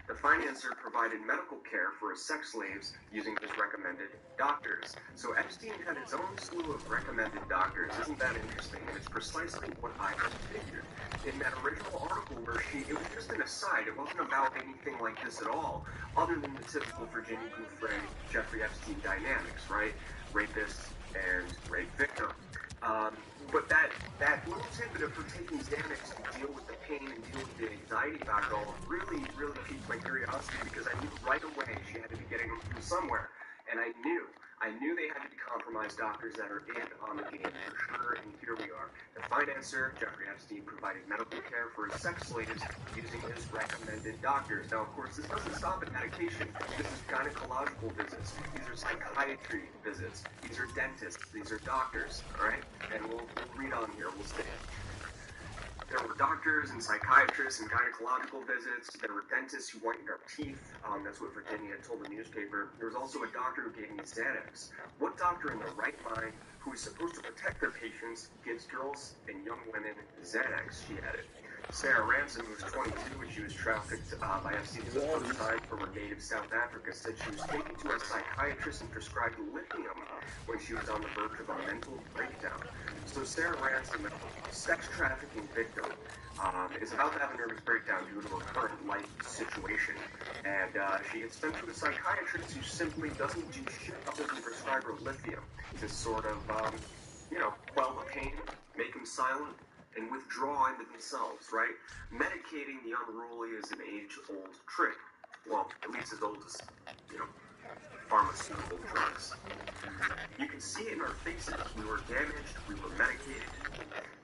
The financier provided medical care for his sex slaves using his recommended doctors. So Epstein had his own slew of recommended doctors. Isn't that interesting? And it's precisely what I just figured. In that original article where it was just an aside. It wasn't about anything like this at all, other than the typical Virginia Gouffre, Jeffrey Epstein dynamics, right? Rapist and rape victim. But that little tidbit of her taking Xanax to deal with the pain and deal with the anxiety about it all really piqued my curiosity, because I knew right away she had to be getting them from somewhere. And I knew they had to be compromised doctors that are in on the game for sure, and here we are. The financier, Jeffrey Epstein, provided medical care for his sex slaves using his recommended doctors. Now, of course, this doesn't stop at medication. This is gynecological visits. These are psychiatry visits. These are dentists. These are doctors, all right? And we'll read on here. We'll stay. There were doctors and psychiatrists and gynecological visits. There were dentists who whitened our teeth. That's what Virginia told the newspaper. There was also a doctor who gave me Xanax. What doctor in their right mind, who is supposed to protect their patients, gives girls and young women Xanax, she added. Sarah Ransom, who was 22 when she was trafficked by Epstein for the first time from her native South Africa, said she was taken to a psychiatrist and prescribed lithium when she was on the verge of a mental breakdown. So Sarah Ransom, a sex trafficking victim, is about to have a nervous breakdown due to her current life situation. And she gets sent to a psychiatrist who simply doesn't do shit other than prescribe her lithium to sort of, quell the pain, make them silent, and withdraw into themselves, right? Medicating the unruly is an age-old trick. Well, at least as old as, pharmaceutical drugs. You can see it in our faces. We were damaged. We were medicated.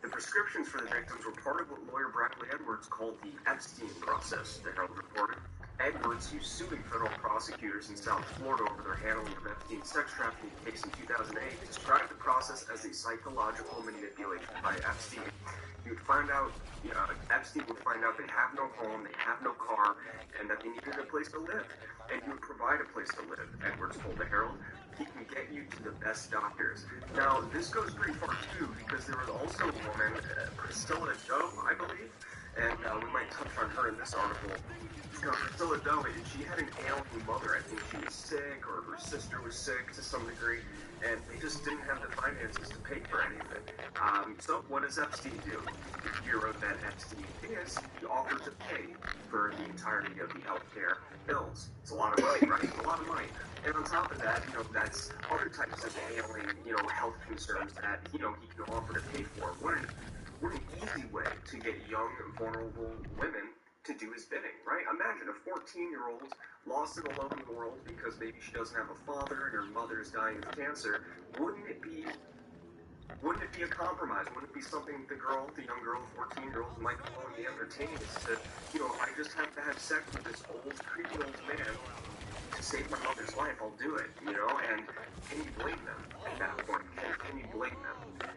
The prescriptions for the victims were part of what lawyer Bradley Edwards called the Epstein process, the Herald reported. Edwards, who sued federal prosecutors in South Florida over their handling of Epstein's sex trafficking case in 2008, described the process as a psychological manipulation by Epstein. He would find out, Epstein would find out they have no home, they have no car, and that they needed a place to live. And he would provide a place to live, Edwards told the Herald. He can get you to the best doctors. Now, this goes pretty far, too, because there was also a woman, Priscilla Doe, I believe, and we might touch on her in this article. Priscilla Doe, she had an ailing mother. I think she was sick, or her sister was sick to some degree, and they just didn't have the finances to pay for anything. So what does Epstein do? The hero that Epstein is, he offers to pay for the entirety of the healthcare bills. It's a lot of money, right? It's a lot of money. And on top of that, that's other types of ailing, health concerns that, he can offer to pay for. What an easy way to get young, vulnerable women to do his bidding, right? Imagine a 14-year-old lost and alone in the world because maybe she doesn't have a father and her mother is dying of cancer. Wouldn't it be a compromise? Wouldn't it be something the young girl, 14-year-old, might go and be entertained? Is that, I just have to have sex with this old, creepy old man to save my mother's life, I'll do it, and can you blame them at that point? Can you blame them?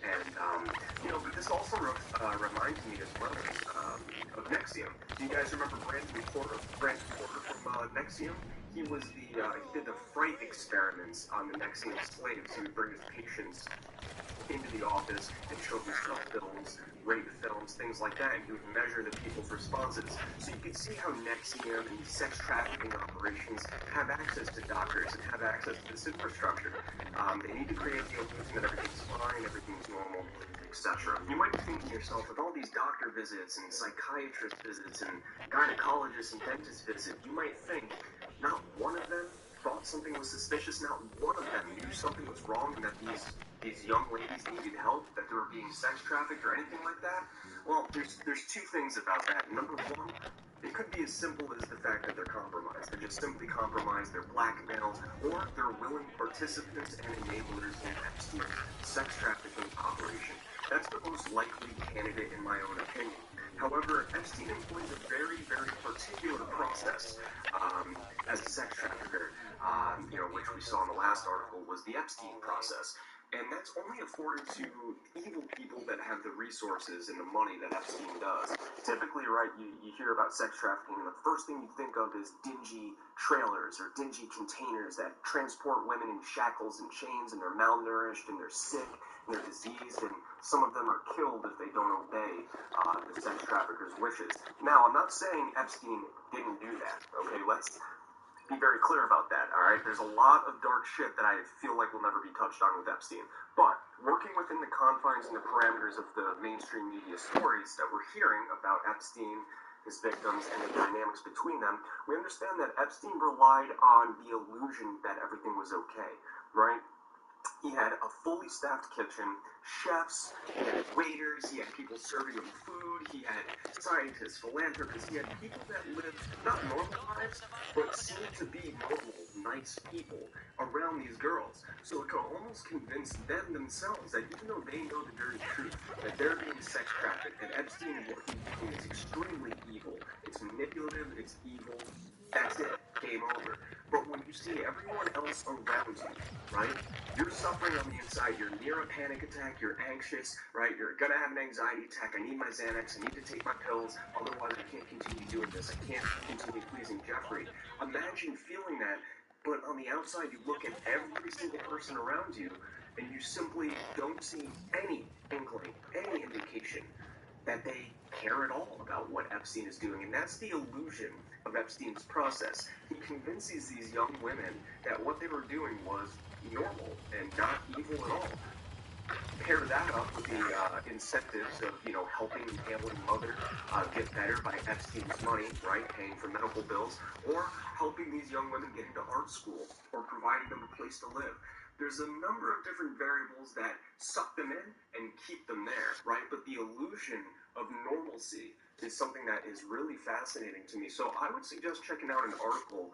And, but this also reminds me as well, of NXIVM. Do you guys remember Brandon Porter from NXIVM? He was he did the fright experiments on the NXIVM slaves. He would bring his patients into the office and show them snuff films, rape films, things like that, and he would measure the people's responses. So you can see how NXIVM and sex trafficking operations have access to doctors and have access to this infrastructure. They need to create the illusion that everything's fine, everything's normal, etc. You might be thinking to yourself, with all these doctor visits and psychiatrist visits and gynecologist and dentist visits, you might think not one of them thought something was suspicious, not one of them knew something was wrong and that these young ladies needed help, that they were being sex trafficked or anything like that. Well, there's two things about that. Number one, it could be as simple as the fact that they're compromised. They're just simply compromised, they're blackmailed, or they're willing participants and enablers in Epstein's sex trafficking operation. That's the most likely candidate in my own opinion. However, Epstein employs a very, very particular process as a sex trafficker, which we saw in the last article was the Epstein process. And that's only afforded to evil people that have the resources and the money that Epstein does. Typically, right, you hear about sex trafficking, and the first thing you think of is dingy trailers or dingy containers that transport women in shackles and chains, and they're malnourished, and they're sick, and they're diseased, and some of them are killed if they don't obey the sex trafficker's wishes. Now, I'm not saying Epstein didn't do that, okay? Let's be very clear about that, all right? There's a lot of dark shit that I feel like will never be touched on with Epstein. But working within the confines and the parameters of the mainstream media stories that we're hearing about Epstein, his victims, and the dynamics between them, we understand that Epstein relied on the illusion that everything was okay, right? He had a fully staffed kitchen, chefs, he had waiters, he had people serving him food, he had scientists, philanthropists, he had people that lived not normal lives, but seemed to be normal, nice people around these girls. So it could almost convince them themselves that even though they know the dirty truth, that they're being sex trafficked, that Epstein and what he's doing is extremely evil, it's manipulative, it's evil, that's it, game over. But when you see everyone else around you, right, you're suffering on the inside, you're near a panic attack, you're anxious, right, you're gonna have an anxiety attack, I need my Xanax, I need to take my pills, otherwise I can't continue doing this, I can't continue pleasing Jeffrey. Imagine feeling that, but on the outside you look at every single person around you, and you simply don't see any inkling, any indication that they care at all about what Epstein is doing. And that's the illusion of Epstein's process. He convinces these young women that what they were doing was normal and not evil at all. Pair that up with the incentives of, helping an ailing mother get better by Epstein's money, right, paying for medical bills, or helping these young women get into art school, or providing them a place to live. There's a number of different variables that suck them in and keep them there, right? But the illusion of normalcy is something that is really fascinating to me. So I would suggest checking out an article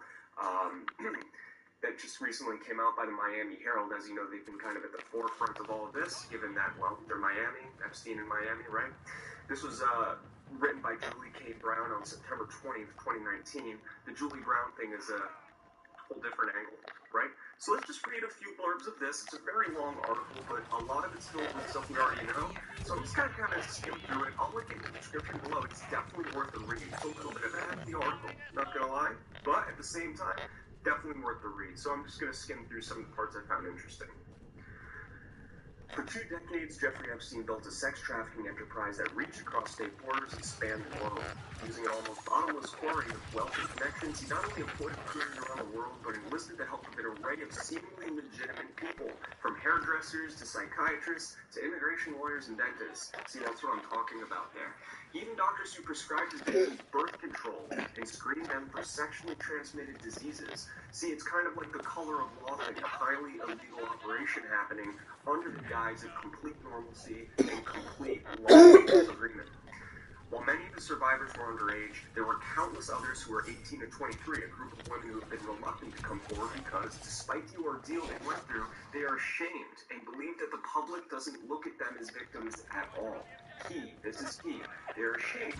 that just recently came out by the Miami Herald. As you know, they've been kind of at the forefront of all of this, given that, well, they're Miami, Epstein in Miami, right? This was written by Julie K. Brown on September 20th, 2019. The Julie Brown thing is a whole different angle, right? So let's just read a few blurbs of this. It's a very long article, but a lot of it's filled with stuff we already know. So I'm just going to kind of skim through it. I'll link it in the description below. It's definitely worth a read. It's a little bit of the article, not going to lie. But at the same time, definitely worth the read. So I'm just going to skim through some of the parts I found interesting. For 2 decades, Jeffrey Epstein built a sex trafficking enterprise that reached across state borders and spanned the globe. Using an almost bottomless quarry of wealth and connections, he not only employed recruiters around the world, but enlisted the help of an array of seemingly legitimate people, from hairdressers to psychiatrists to immigration lawyers and dentists. See, that's what I'm talking about there. Even doctors who prescribed his victims birth control and screened them for sexually transmitted diseases. See, it's kind of like the color of law thing, a highly illegal operation happening under the guise of complete normalcy and complete lawful agreement. While many of the survivors were underage, there were countless others who were 18 to 23, a group of women who have been reluctant to come forward because, despite the ordeal they went through, they are ashamed and believe that the public doesn't look at them as victims at all. This is key. They're ashamed,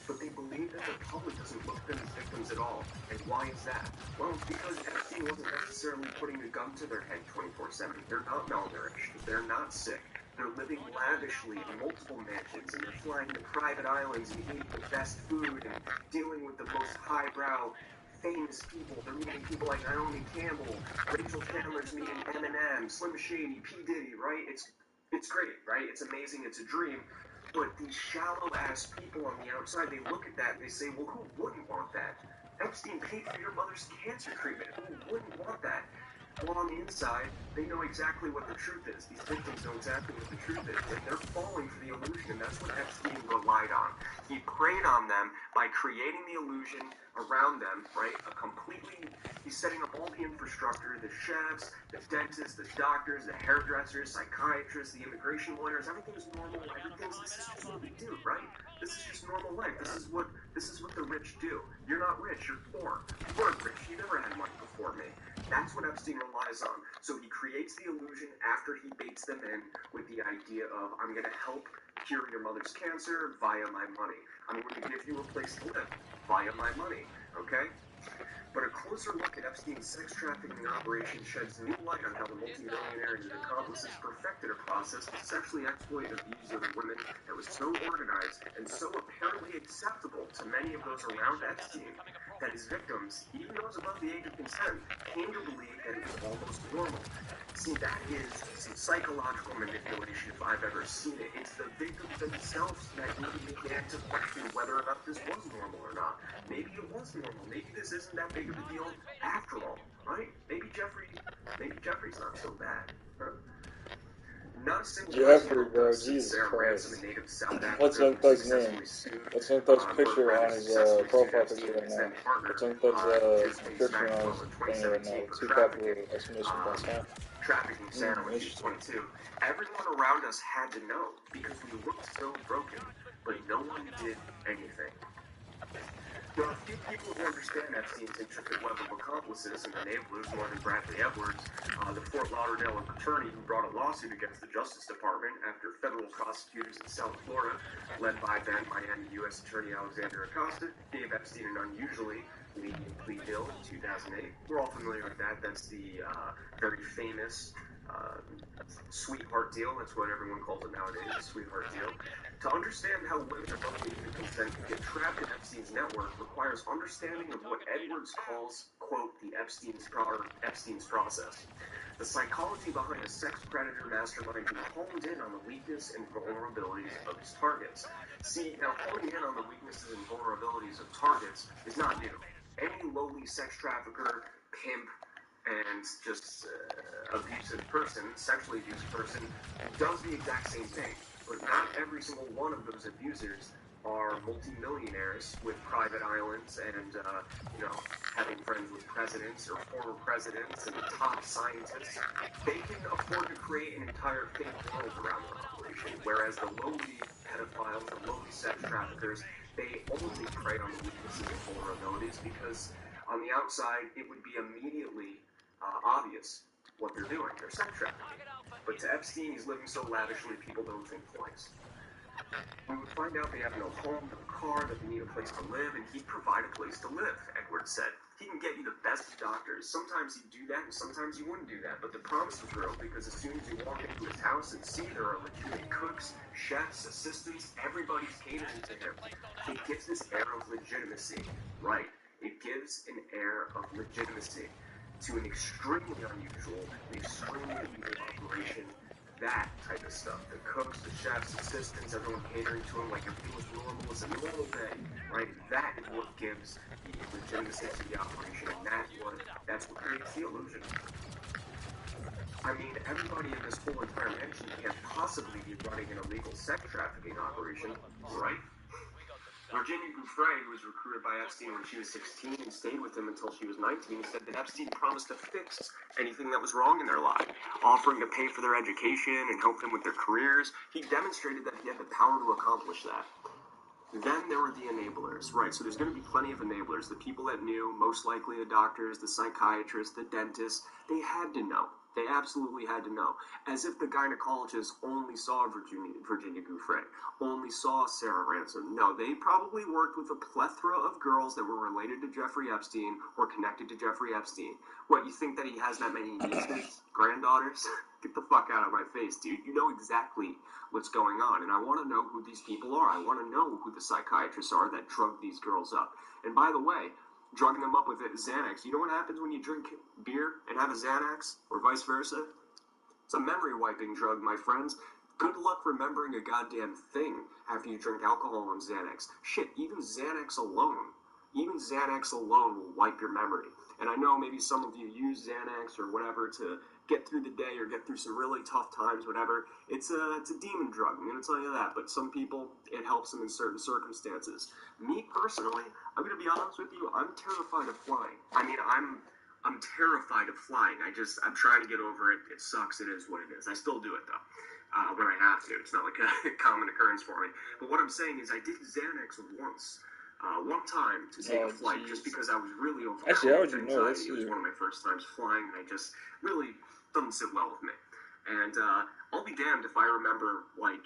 but they believe that the public doesn't look at them as victims at all. And why is that? Well, it's because Epstein wasn't necessarily putting a gun to their head 24/7. They're not malnourished. They're not sick. They're living lavishly in multiple mansions, and they're flying to private islands and eating the best food and dealing with the most highbrow, famous people. They're meeting people like Naomi Campbell, Rachel Chandler's meeting Eminem, Slim Shady, P. Diddy, right? It's great, right? It's amazing. It's a dream. But these shallow-ass people on the outside, they look at that and they say, well, who wouldn't want that? Epstein paid for your mother's cancer treatment. Who wouldn't want that? Well, on the inside, they know exactly what the truth is. These victims know exactly what the truth is, and they're falling for the illusion, and that's what Epstein relied on. He preyed on them by creating the illusion around them, right? He's setting up all the infrastructure, the chefs, the dentists, the doctors, the hairdressers, psychiatrists, the immigration lawyers. Everything's normal. This is just what we do, right? This is just normal life. This is what the rich do. You're not rich, you're poor. You weren't rich, you never had money before me. That's what Epstein relies on. So he creates the illusion after he baits them in with the idea of, I'm going to help cure your mother's cancer via my money. I'm going to give you a place to live via my money, okay? But a closer look at Epstein's sex trafficking operation sheds new light on how the multimillionaire and his accomplices perfected a process to sexually exploit and abuse other women that was so organized and so apparently acceptable to many of those around Epstein that his victims, even those above the age of consent, came to believe that it was almost normal. See, that is some psychological manipulation if I've ever seen it. It's the victims themselves that really began to question whether or not this was normal or not. Maybe it was normal. Maybe this isn't that big of a deal after all, right? Maybe Jeffrey's not so bad. Huh? Not a single
Jeffrey, bro, Jesus Christ. What's Young Thug's name? What's Young Thug's picture on his profile picture right now? What's Young Thug's description on his thing right now? 2 capital exclamation points, huh?
Trafficking Santa when she was 22. Everyone around us had to know because we looked so broken, but no one did anything. There are a few people who understand Epstein's intricate web of accomplices and enablers more than Bradley Edwards, the Fort Lauderdale attorney who brought a lawsuit against the Justice Department after federal prosecutors in South Florida, led by then Miami U.S. Attorney Alexander Acosta, gave Epstein an unusually lenient plea deal in 2008. We're all familiar with that. That's the very famous sweetheart deal. That's what everyone calls it nowadays, a sweetheart deal. To understand how women above the age of consent can get trapped in Epstein's network requires understanding of what Edwards calls, quote, the Epstein's process. The psychology behind a sex predator mastermind who honed in on the weakness and vulnerabilities of his targets. See, now honing in on the weaknesses and vulnerabilities of targets is not new. Any lowly sex trafficker, pimp, and just abusive person, sexually abusive person, does the exact same thing. But not every single one of those abusers are multimillionaires with private islands and, having friends with presidents or former presidents and top scientists. They can afford to create an entire fake world around their operation, whereas the lowly pedophiles, the lowly sex traffickers, they only prey on the weaknesses and vulnerabilities because on the outside it would be immediately obvious what they're doing. They're sex trafficking. But to Epstein, he's living so lavishly, people don't think twice. We would find out they have no home, no car, that they need a place to live, and he'd provide a place to live, Edwards said. He can get you the best doctors. Sometimes he'd do that, and sometimes he wouldn't do that. But the promise was real, because as soon as you walk into his house and see there are legitimate cooks, chefs, assistants, everybody's catering to him. It gives this air of legitimacy. Right. It gives an air of legitimacy to an extremely unusual, extremely illegal operation. That type of stuff. The cooks, the chefs, assistants, everyone catering to him like everything was normal. It's a normal day, right? That is what gives the legitimacy to the operation, and that's what creates the illusion. I mean, everybody in this whole entire mansion can't possibly be running an illegal sex trafficking operation, right? Virginia Giuffre, who was recruited by Epstein when she was 16 and stayed with him until she was 19, said that Epstein promised to fix anything that was wrong in their life, offering to pay for their education and help them with their careers. He demonstrated that he had the power to accomplish that. Then there were the enablers, right? So there's going to be plenty of enablers. The people that knew, most likely the doctors, the psychiatrists, the dentists, they had to know. They absolutely had to know. As if the gynecologist only saw Virginia Giuffre, only saw Sarah Ransom. No, they probably worked with a plethora of girls that were related to Jeffrey Epstein or connected to Jeffrey Epstein. What, you think that he has that many nieces, granddaughters? Get the fuck out of my face, dude. You know exactly what's going on, and I want to know who these people are. I want to know who the psychiatrists are that drug these girls up. And by the way, drugging them up with Xanax. You know what happens when you drink beer and have a Xanax, or vice versa? It's a memory-wiping drug, my friends. Good luck remembering a goddamn thing after you drink alcohol and Xanax. Shit, even Xanax alone will wipe your memory. And I know maybe some of you use Xanax or whatever to get through the day or get through some really tough times, whatever. It's a demon drug, I'm going to tell you that. But some people, it helps them in certain circumstances. Me, personally, I'm going to be honest with you, I'm terrified of flying. I mean, I'm terrified of flying. I'm trying to get over it. It sucks. It is what it is. I still do it, though, when I have to. It's not like a common occurrence for me. But what I'm saying is I did Xanax once. One time to take a flight, just because I was really overcome with anxiety. It was one of my first times flying, and I just really doesn't sit well with me. And I'll be damned if I remember, like,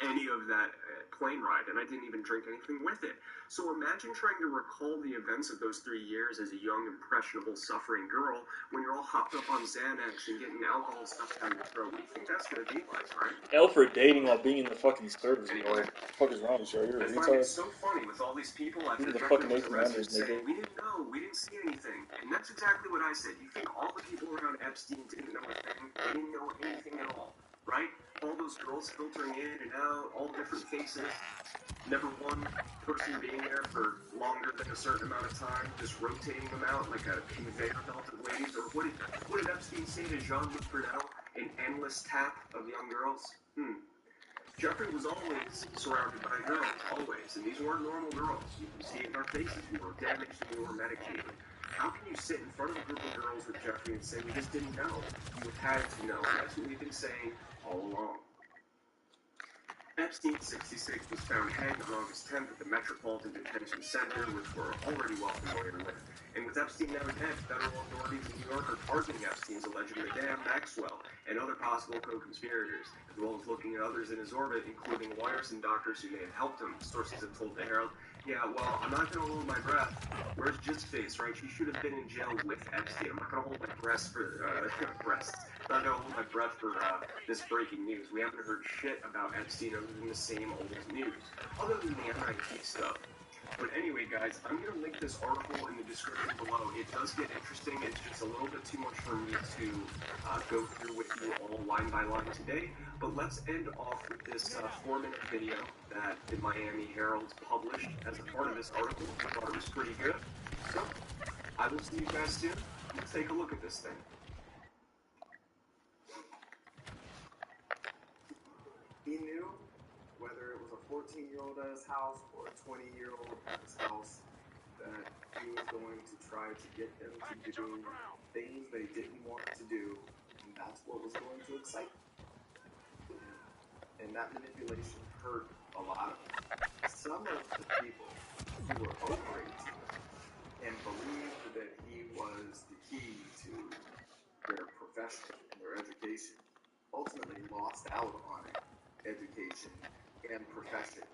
any of that plane ride, and I didn't even drink anything with it. So imagine trying to recall the events of those 3 years as a young, impressionable, suffering girl when you're all hopped up on Xanax and getting alcohol stuff down your throat. What do you think that's going to be like, right?
Alfred dating while being in the fucking service, bro. What the fuck is wrong with you? You're a
I find it
retard.
so funny with all these people after
The
Jeffrey
fucking
was
1800s,
arrested saying,
nigga.
we didn't know, we didn't see anything. And that's exactly what I said. You think all the people around Epstein didn't know a thing? They didn't know anything at all, right? All those girls filtering in and out, all different faces. Never one person being there for longer than a certain amount of time, just rotating them out like a conveyor belt of ladies. Or what did Epstein say to Jean-Luc Brunel? An endless tap of young girls? Jeffrey was always surrounded by girls, always, and these weren't normal girls. You can see it in our faces. We were damaged and we were medicated. How can you sit in front of a group of girls with Jeffrey and say, we just didn't know? You had to know. That's what we've been saying all along. Epstein, 66, was found hanged on August 10th at the Metropolitan Detention Center, which we're already well familiar with. And with Epstein now dead, federal authorities in New York are targeting Epstein's alleged Madame Maxwell and other possible co-conspirators, as well as looking at others in his orbit, including lawyers and doctors who may have helped him. Sources have told the Herald, yeah, well, I'm not going to hold my breath. Where's Jizface, right? She should have been in jail with Epstein. I'm not going to hold my breath for, I'm not going to hold my breath for this breaking news. We haven't heard shit about Epstein other than the same old news, other than the MIT stuff. But anyway, guys, I'm going to link this article in the description below. It does get interesting. It's just a little bit too much for me to go through with you all line by line today. But let's end off with this 4-minute video that the Miami Herald published as a part of this article. I thought it was pretty good. So, I will see you guys soon. Let's take a look at this thing.
He knew, whether it was a 14-year-old at his house or a 20-year-old at his house, that he was going to try to get them to do things they didn't want to do, and that's what was going to excite them. And that manipulation hurt a lot of them. Some of the people who were over 18 and believed that he was the key to their profession and their education ultimately lost out on education and profession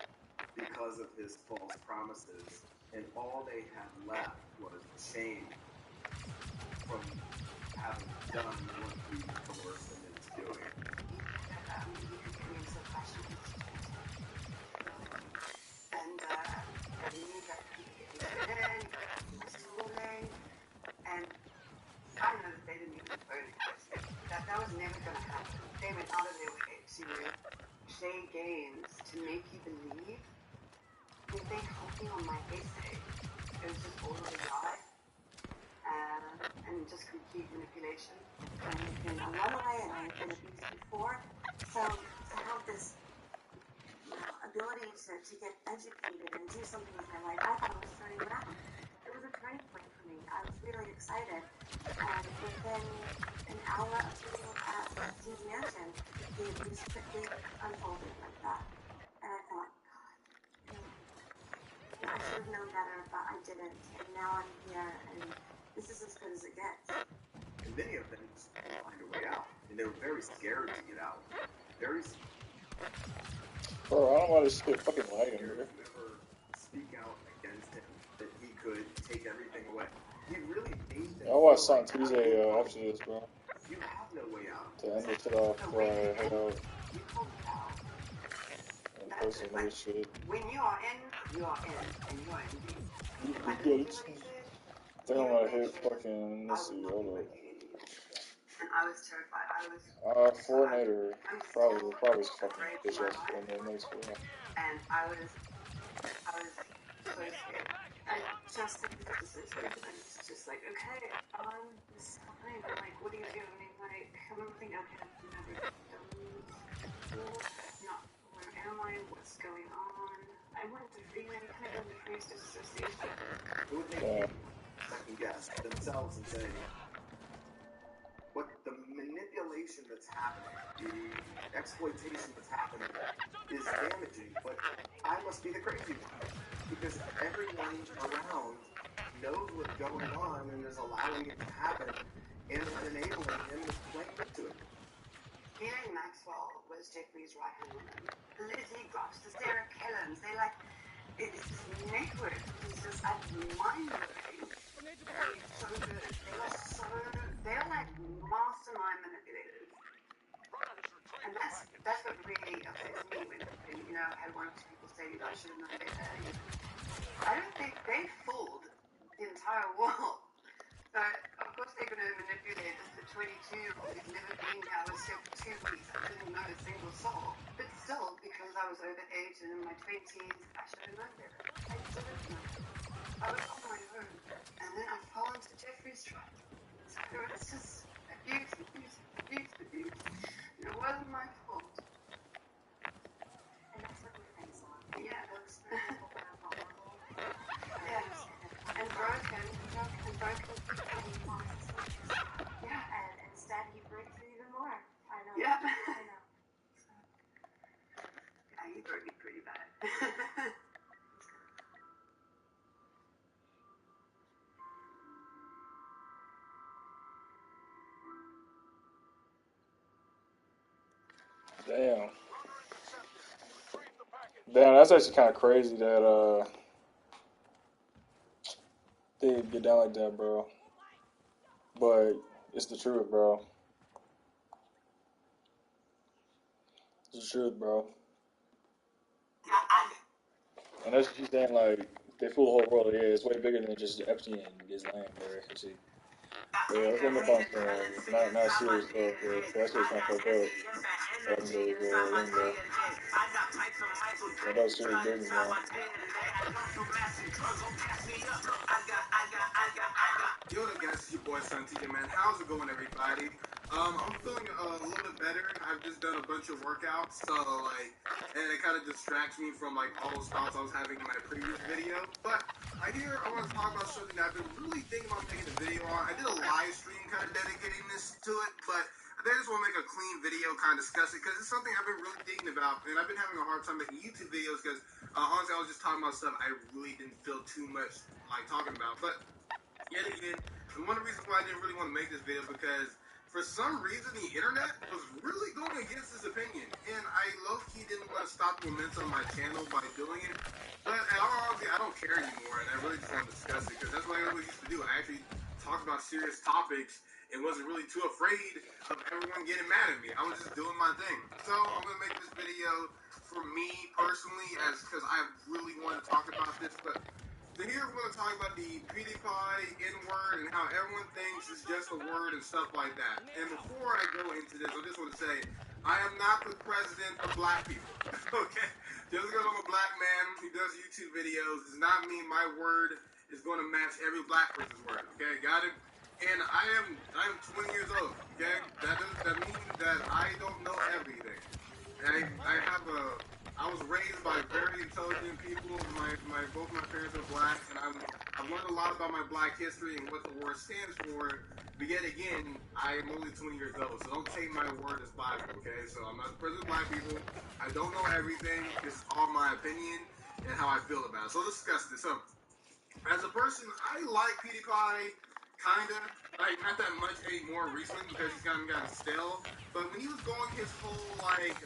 because of his false promises, and all they had left was shame from having done what he coerced them into doing.
And I knew that he was schooling, and I know that they didn't even play that was never going to happen. They went out of their way to play games to make you believe if they helped me on my essay. It was just all of a lie and just complete manipulation. And then I run away and I've been abused before. So to have this ability to get educated and do something with my life, I thought it was turning around. It was a turning point for me. I was really excited. And within an hour of being at Epstein's mansion, the abuse quickly unfolded like that. And I thought, God, I should have known better, but I didn't. And now I'm here, and this is as good as it gets.
And many of them just couldn't find a way out, and they were very scared to get out. Very
Bro, I don't know why this shit fucking lagging,
scared
bro.
to ever speak out against him, that he could take everything away. He really made them
I watched
feel like
Santize after this, bro.
you have no way out.
To end this shit off before I head out
You pulled it out.
and post some other shit.
When you are in, you are in, and you are in deep.
I think I'm gonna hit fucking, let's see, hold up.
And I was terrified.
Fortnite probably fucking bitch ass Fortnite next for real.
And I was so scared. I just took the decision, and it's just like, okay, this is fine. I'm like, what are you doing? Like, I don't think I've never done this before. Not, where am I? What's going on? I wanted to kind of go into freeze disassociation.
It would make them second guess themselves and say, what the manipulation that's happening, the exploitation that's happening is damaging, but I must be the crazy one. Because everyone around knows what's going on and is allowing it to happen and is enabling him to play into it.
Ghislaine Maxwell was Jeffrey's right-hand woman. Lizzie Gross, the Sarah Kellens, it's this network is just mind-blowing. It's so good. They're like mastermind manipulators. And that's what really upsets me when I had one or two people say I should have known better. I don't think they fooled the entire world. So, of course, they're going to manipulate us to 22 who's never been here. I was here for 2 weeks. I didn't know a single soul. But still, because I was over age and in my 20s, I should have known better. I didn't know. I was on my own. And then I fell into Jeffrey's trap. So it's just abuse. It wasn't my fault.
And that's what we're based on.
Yeah.
Those people that are vulnerable.
Yes. And broken people. Yeah.
And instead he breaks it even more. I know.
Yeah.
I know.
Yeah, he broke me pretty bad.
Damn. Damn, that's actually kind of crazy that they get down like that, bro. But it's the truth, bro. It's the truth, bro. And that's what you saying, like, they fool the whole world. Yeah, it's way bigger than just Epstein and his land, bro. See. Yeah, let's end up on some not serious stuff, bro. So that shit's kind of fucked up. That was Lingo. That was serious business, man.
Yo, guys, it's your boy Santiza, man. How's it going, everybody? I'm feeling a little bit better. I've just done a bunch of workouts, so and it kind of distracts me from all those thoughts I was having in my previous video. But I want to talk about something that I've been really thinking about making a video on. I did a live stream kind of dedicating this to it, but I think I just want to make a clean video, kind of discuss it, because it's something I've been really thinking about, and I've been having a hard time making YouTube videos because honestly, I was just talking about stuff I really didn't feel too much like talking about. But yet again, and one of the reasons why I didn't really want to make this video because for some reason the internet was really going against this opinion, and I low-key didn't want to stop the momentum on my channel by doing it. But honestly, I don't care anymore, and I really just want to discuss it because that's what I always used to do. I actually talked about serious topics and wasn't really too afraid of everyone getting mad at me. I was just doing my thing. So I'm gonna make this video for me personally, because I really want to talk about this, but. So here we're going to talk about the PewDiePie N-word and how everyone thinks it's just a word and stuff like that. And before I go into this, I just want to say, I am not the president of black people, okay? Just because I'm a black man who does YouTube videos does not mean my word is going to match every black person's word, okay? Got it? And I'm 20 years old, okay? That means that I don't know everything. I was raised by very intelligent people. Both my parents are black, and I've learned a lot about my black history and what the word stands for. But yet again, I am only 20 years old, so don't take my word as Bible, okay? So I'm not the president of black people. I don't know everything. This is all my opinion and how I feel about it. So let's discuss this. So, as a person, I like PewDiePie. Kinda. Like, not that much anymore recently because he's gotten stale. But when he was going his whole, like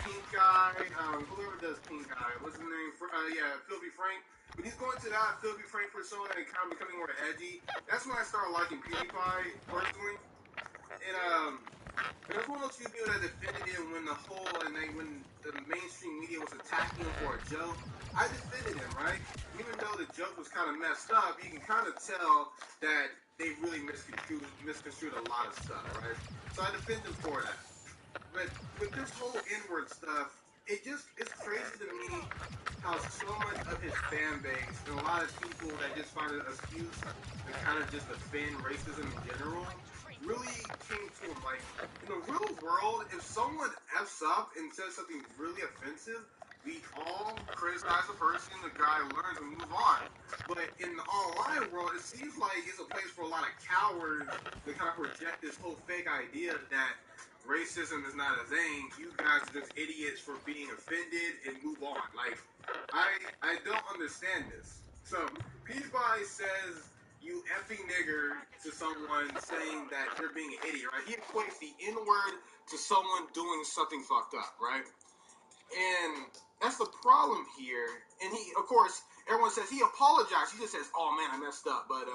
Pink Guy, whoever does Pink Guy, what's his name? Yeah, Filthy Frank. When he's going to that Filthy Frank persona and kind of becoming more edgy, that's when I started liking PewDiePie personally. And it was one of those few people that defended him when when the mainstream media was attacking him for a joke. I defended him, right? Even though the joke was kind of messed up, you can kind of tell that they really misconstrued a lot of stuff, right? So I defend him for that. But with this whole N-word stuff, it's crazy to me how so much of his fan base and a lot of people that just find an excuse to kind of just defend racism in general really came to him. Like, in the real world, if someone F's up and says something really offensive, we all criticize the person, the guy learns and move on. But in the online world, it seems like it's a place for a lot of cowards to kind of project this whole fake idea that racism is not a thing. You guys are just idiots for being offended and move on. Like, I don't understand this. So, PewDiePie says you effing nigger to someone saying that you're being an idiot, right? He equates the N-word to someone doing something fucked up, right? And that's the problem here. And he, of course, everyone says he apologized. He just says, "Oh man, I messed up, but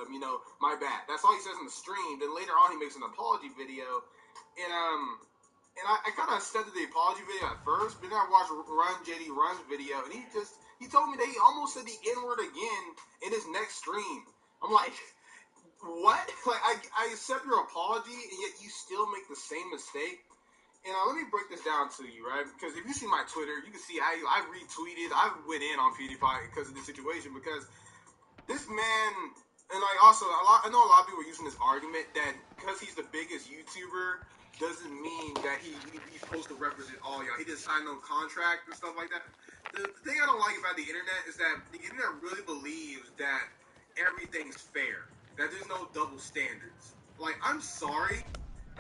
my bad." That's all he says in the stream. Then later on, he makes an apology video, and I kind of studied the apology video at first, but then I watched JD Run's video, and he told me that he almost said the N-word again in his next stream. I'm like, what? Like, I accept your apology, and yet you still make the same mistake. And let me break this down to you, right? Because if you see my Twitter, you can see I retweeted, I went in on PewDiePie because of the situation. Because this man, and like also, I know a lot of people are using this argument that because he's the biggest YouTuber doesn't mean that he's supposed to represent all y'all. He just signed no contract and stuff like that. The thing I don't like about the internet is that the internet really believes that everything's fair, that there's no double standards. Like, I'm sorry,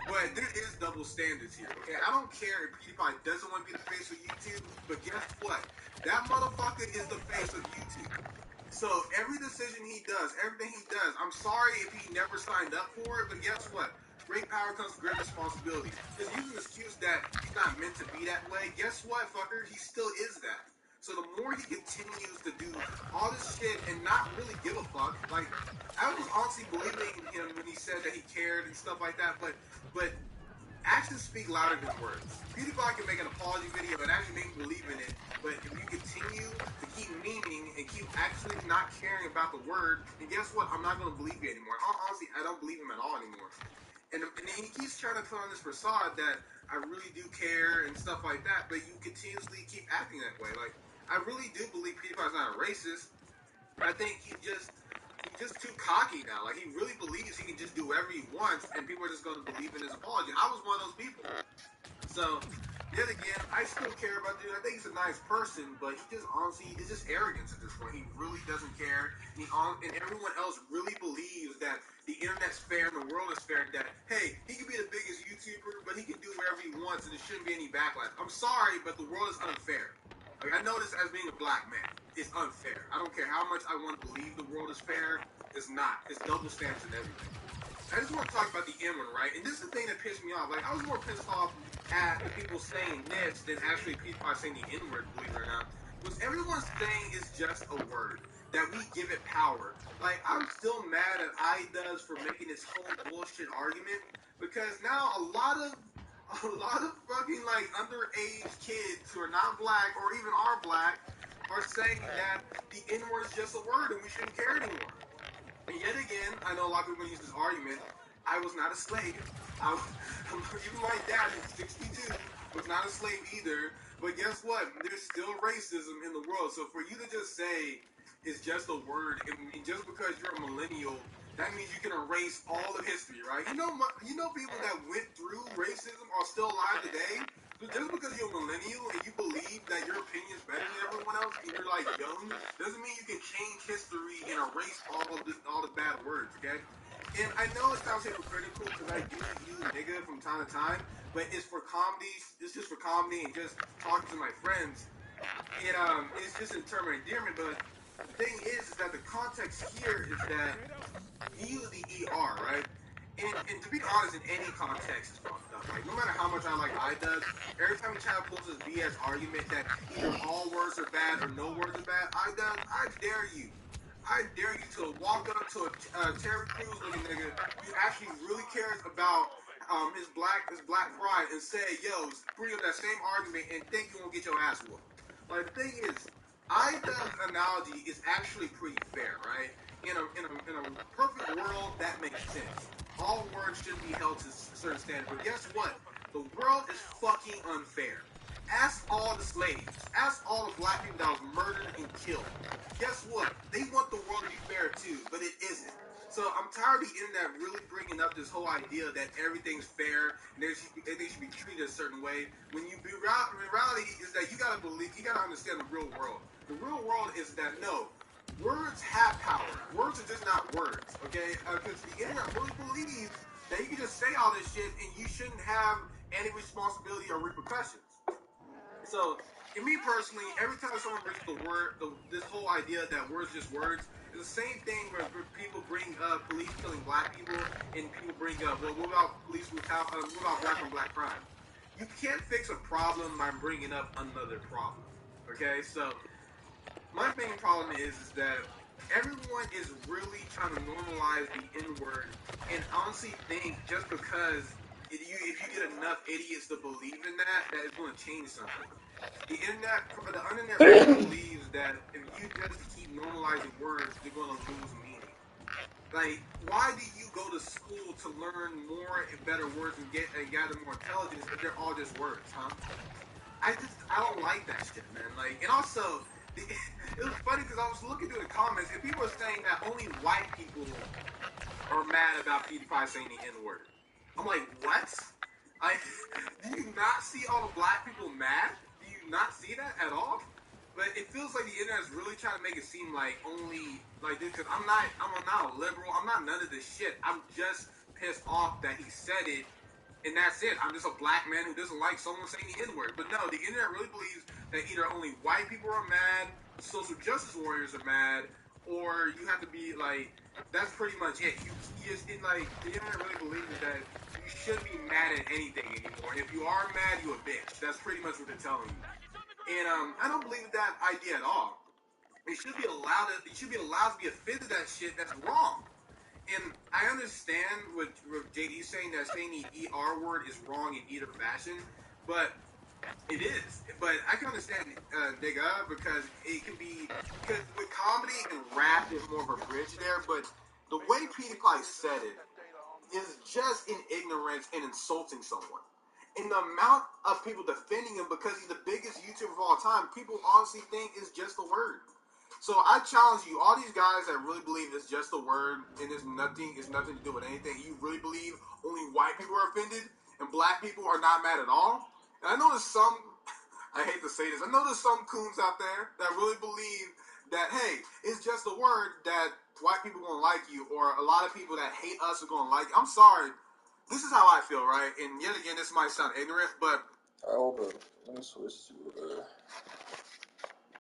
but there is double standards here, okay? I don't care if PewDiePie doesn't want to be the face of YouTube, but guess what? That motherfucker is the face of YouTube. So every decision he does, everything he does, I'm sorry if he never signed up for it, but guess what? Great power comes with great responsibility. Just using the excuse that he's not meant to be that way, guess what, fucker? He still is that. So the more he continues to do all this shit and not really give a fuck, like, I was honestly believing him when he said that he cared and stuff like that, but actions speak louder than words. PewDiePie can make an apology video and actually make me believe in it, but if you continue to keep memeing and keep actually not caring about the word, then guess what? I'm not going to believe you anymore. Honestly, I don't believe him at all anymore. And he keeps trying to put on this facade that I really do care and stuff like that, but you continuously keep acting that way. Like, I really do believe PewDiePie's not a racist. I think he's just too cocky now. Like, he really believes he can just do whatever he wants, and people are just going to believe in his apology. I was one of those people. So, yet again, I still care about the dude. I think he's a nice person, but he just honestly, it's just arrogance at this point. He really doesn't care. And everyone else really believes that the internet's fair and the world is fair, and that, hey, he can be the biggest YouTuber, but he can do whatever he wants, and there shouldn't be any backlash. I'm sorry, but the world is unfair. Like, I know this as being a black man. It's unfair. I don't care how much I want to believe the world is fair. It's not. It's double standards and everything. I just want to talk about the N-word, right? And this is the thing that pissed me off. Like, I was more pissed off at the people saying this than actually people saying the N-word, believe it or not. Was everyone saying it's just a word, that we give it power. Like, I'm still mad at iDoes for making this whole bullshit argument, because now a lot of fucking, like, underage kids who are not black or even are black are saying that the N-word is just a word and we shouldn't care anymore. And yet again, I know a lot of people use this argument. I was not a slave. Even my dad, who's 62, was not a slave either. But guess what? There's still racism in the world. So for you to just say it's just a word, and just because you're a millennial, that means you can erase all of history, right? You know people that went through racism are still alive today. So just because you're a millennial and you believe that your opinion is better than everyone else and you're like young, doesn't mean you can change history and erase all the bad words, okay? And I know it sounds hypocritical because I do use nigga from time to time, but it's for comedy. It's just for comedy and just talking to my friends. And it's just in terms of endearment. But the thing is that the context here is that he used the ER, right? And to be honest, in any context, it's fucked up. Like, no matter how much I like iDoug, every time he tries to pull this BS argument that either all words are bad or no words are bad, iDoug, I dare you. I dare you to walk up to a Terry Crews looking nigga who actually really cares about his black pride and say, yo, bring up that same argument and think you won't get your ass whooped. Like, the thing is, iDoug's analogy is actually pretty fair, right? In a perfect world, that makes sense. All words should be held to a certain standard. But guess what? The world is fucking unfair. Ask all the slaves. Ask all the black people that was murdered and killed. Guess what? They want the world to be fair too, but it isn't. So I'm tired of the internet really bringing up this whole idea that everything's fair and they should be treated a certain way. When reality is that you gotta understand the real world. The real world is that no, words have power. Words are just not words, okay? Because the internet really believes that you can just say all this shit and you shouldn't have any responsibility or repercussions. So, in me personally, every time someone brings this whole idea that words are just words, it's the same thing where people bring up police killing black people, and people bring up, well, what about police brutality? What about black on black crime? You can't fix a problem by bringing up another problem. Okay, so my main problem is that everyone is really trying to normalize the N-word and honestly think just because if you get enough idiots to believe in that it's going to change something. The internet really believes that if you just keep normalizing words, they're going to lose meaning. Like, why do you go to school to learn more and better words and gather more intelligence if they're all just words, huh? I don't like that shit, man. Like, and also, it was funny because I was looking through the comments and people were saying that only white people are mad about PewDiePie saying the N-word. I'm like, what? Do you not see all the black people mad? Do you not see that at all? But it feels like the internet is really trying to make it seem like only like this. Because I'm not a liberal. I'm not none of this shit. I'm just pissed off that he said it. And that's it. I'm just a black man who doesn't like someone saying the N-word. But no, the internet really believes that either only white people are mad, social justice warriors are mad, or you have to be like, that's pretty much it. You just, like, the internet really believes that you shouldn't be mad at anything anymore. If you are mad, you a bitch. That's pretty much what they're telling you. And I don't believe that idea at all. You should be allowed to be offended at shit that's wrong. And I understand what JD's saying, that saying the ER word is wrong in either fashion, but it is. But I can understand nigga, because it can be, because with comedy and rap there's more of a bridge there, but the way PewDiePie said it is just in ignorance and insulting someone. And the amount of people defending him because he's the biggest YouTuber of all time, people honestly think is just a word. So I challenge you, all these guys that really believe it's just a word and it's nothing to do with anything. You really believe only white people are offended and black people are not mad at all? And I know there's some, I hate to say this, I know there's some coons out there that really believe that, hey, it's just a word that white people are going to like you, or a lot of people that hate us are going to like you. I'm sorry. This is how I feel, right? And yet again, this might sound ignorant, but
Alright, hold up. Let me switch to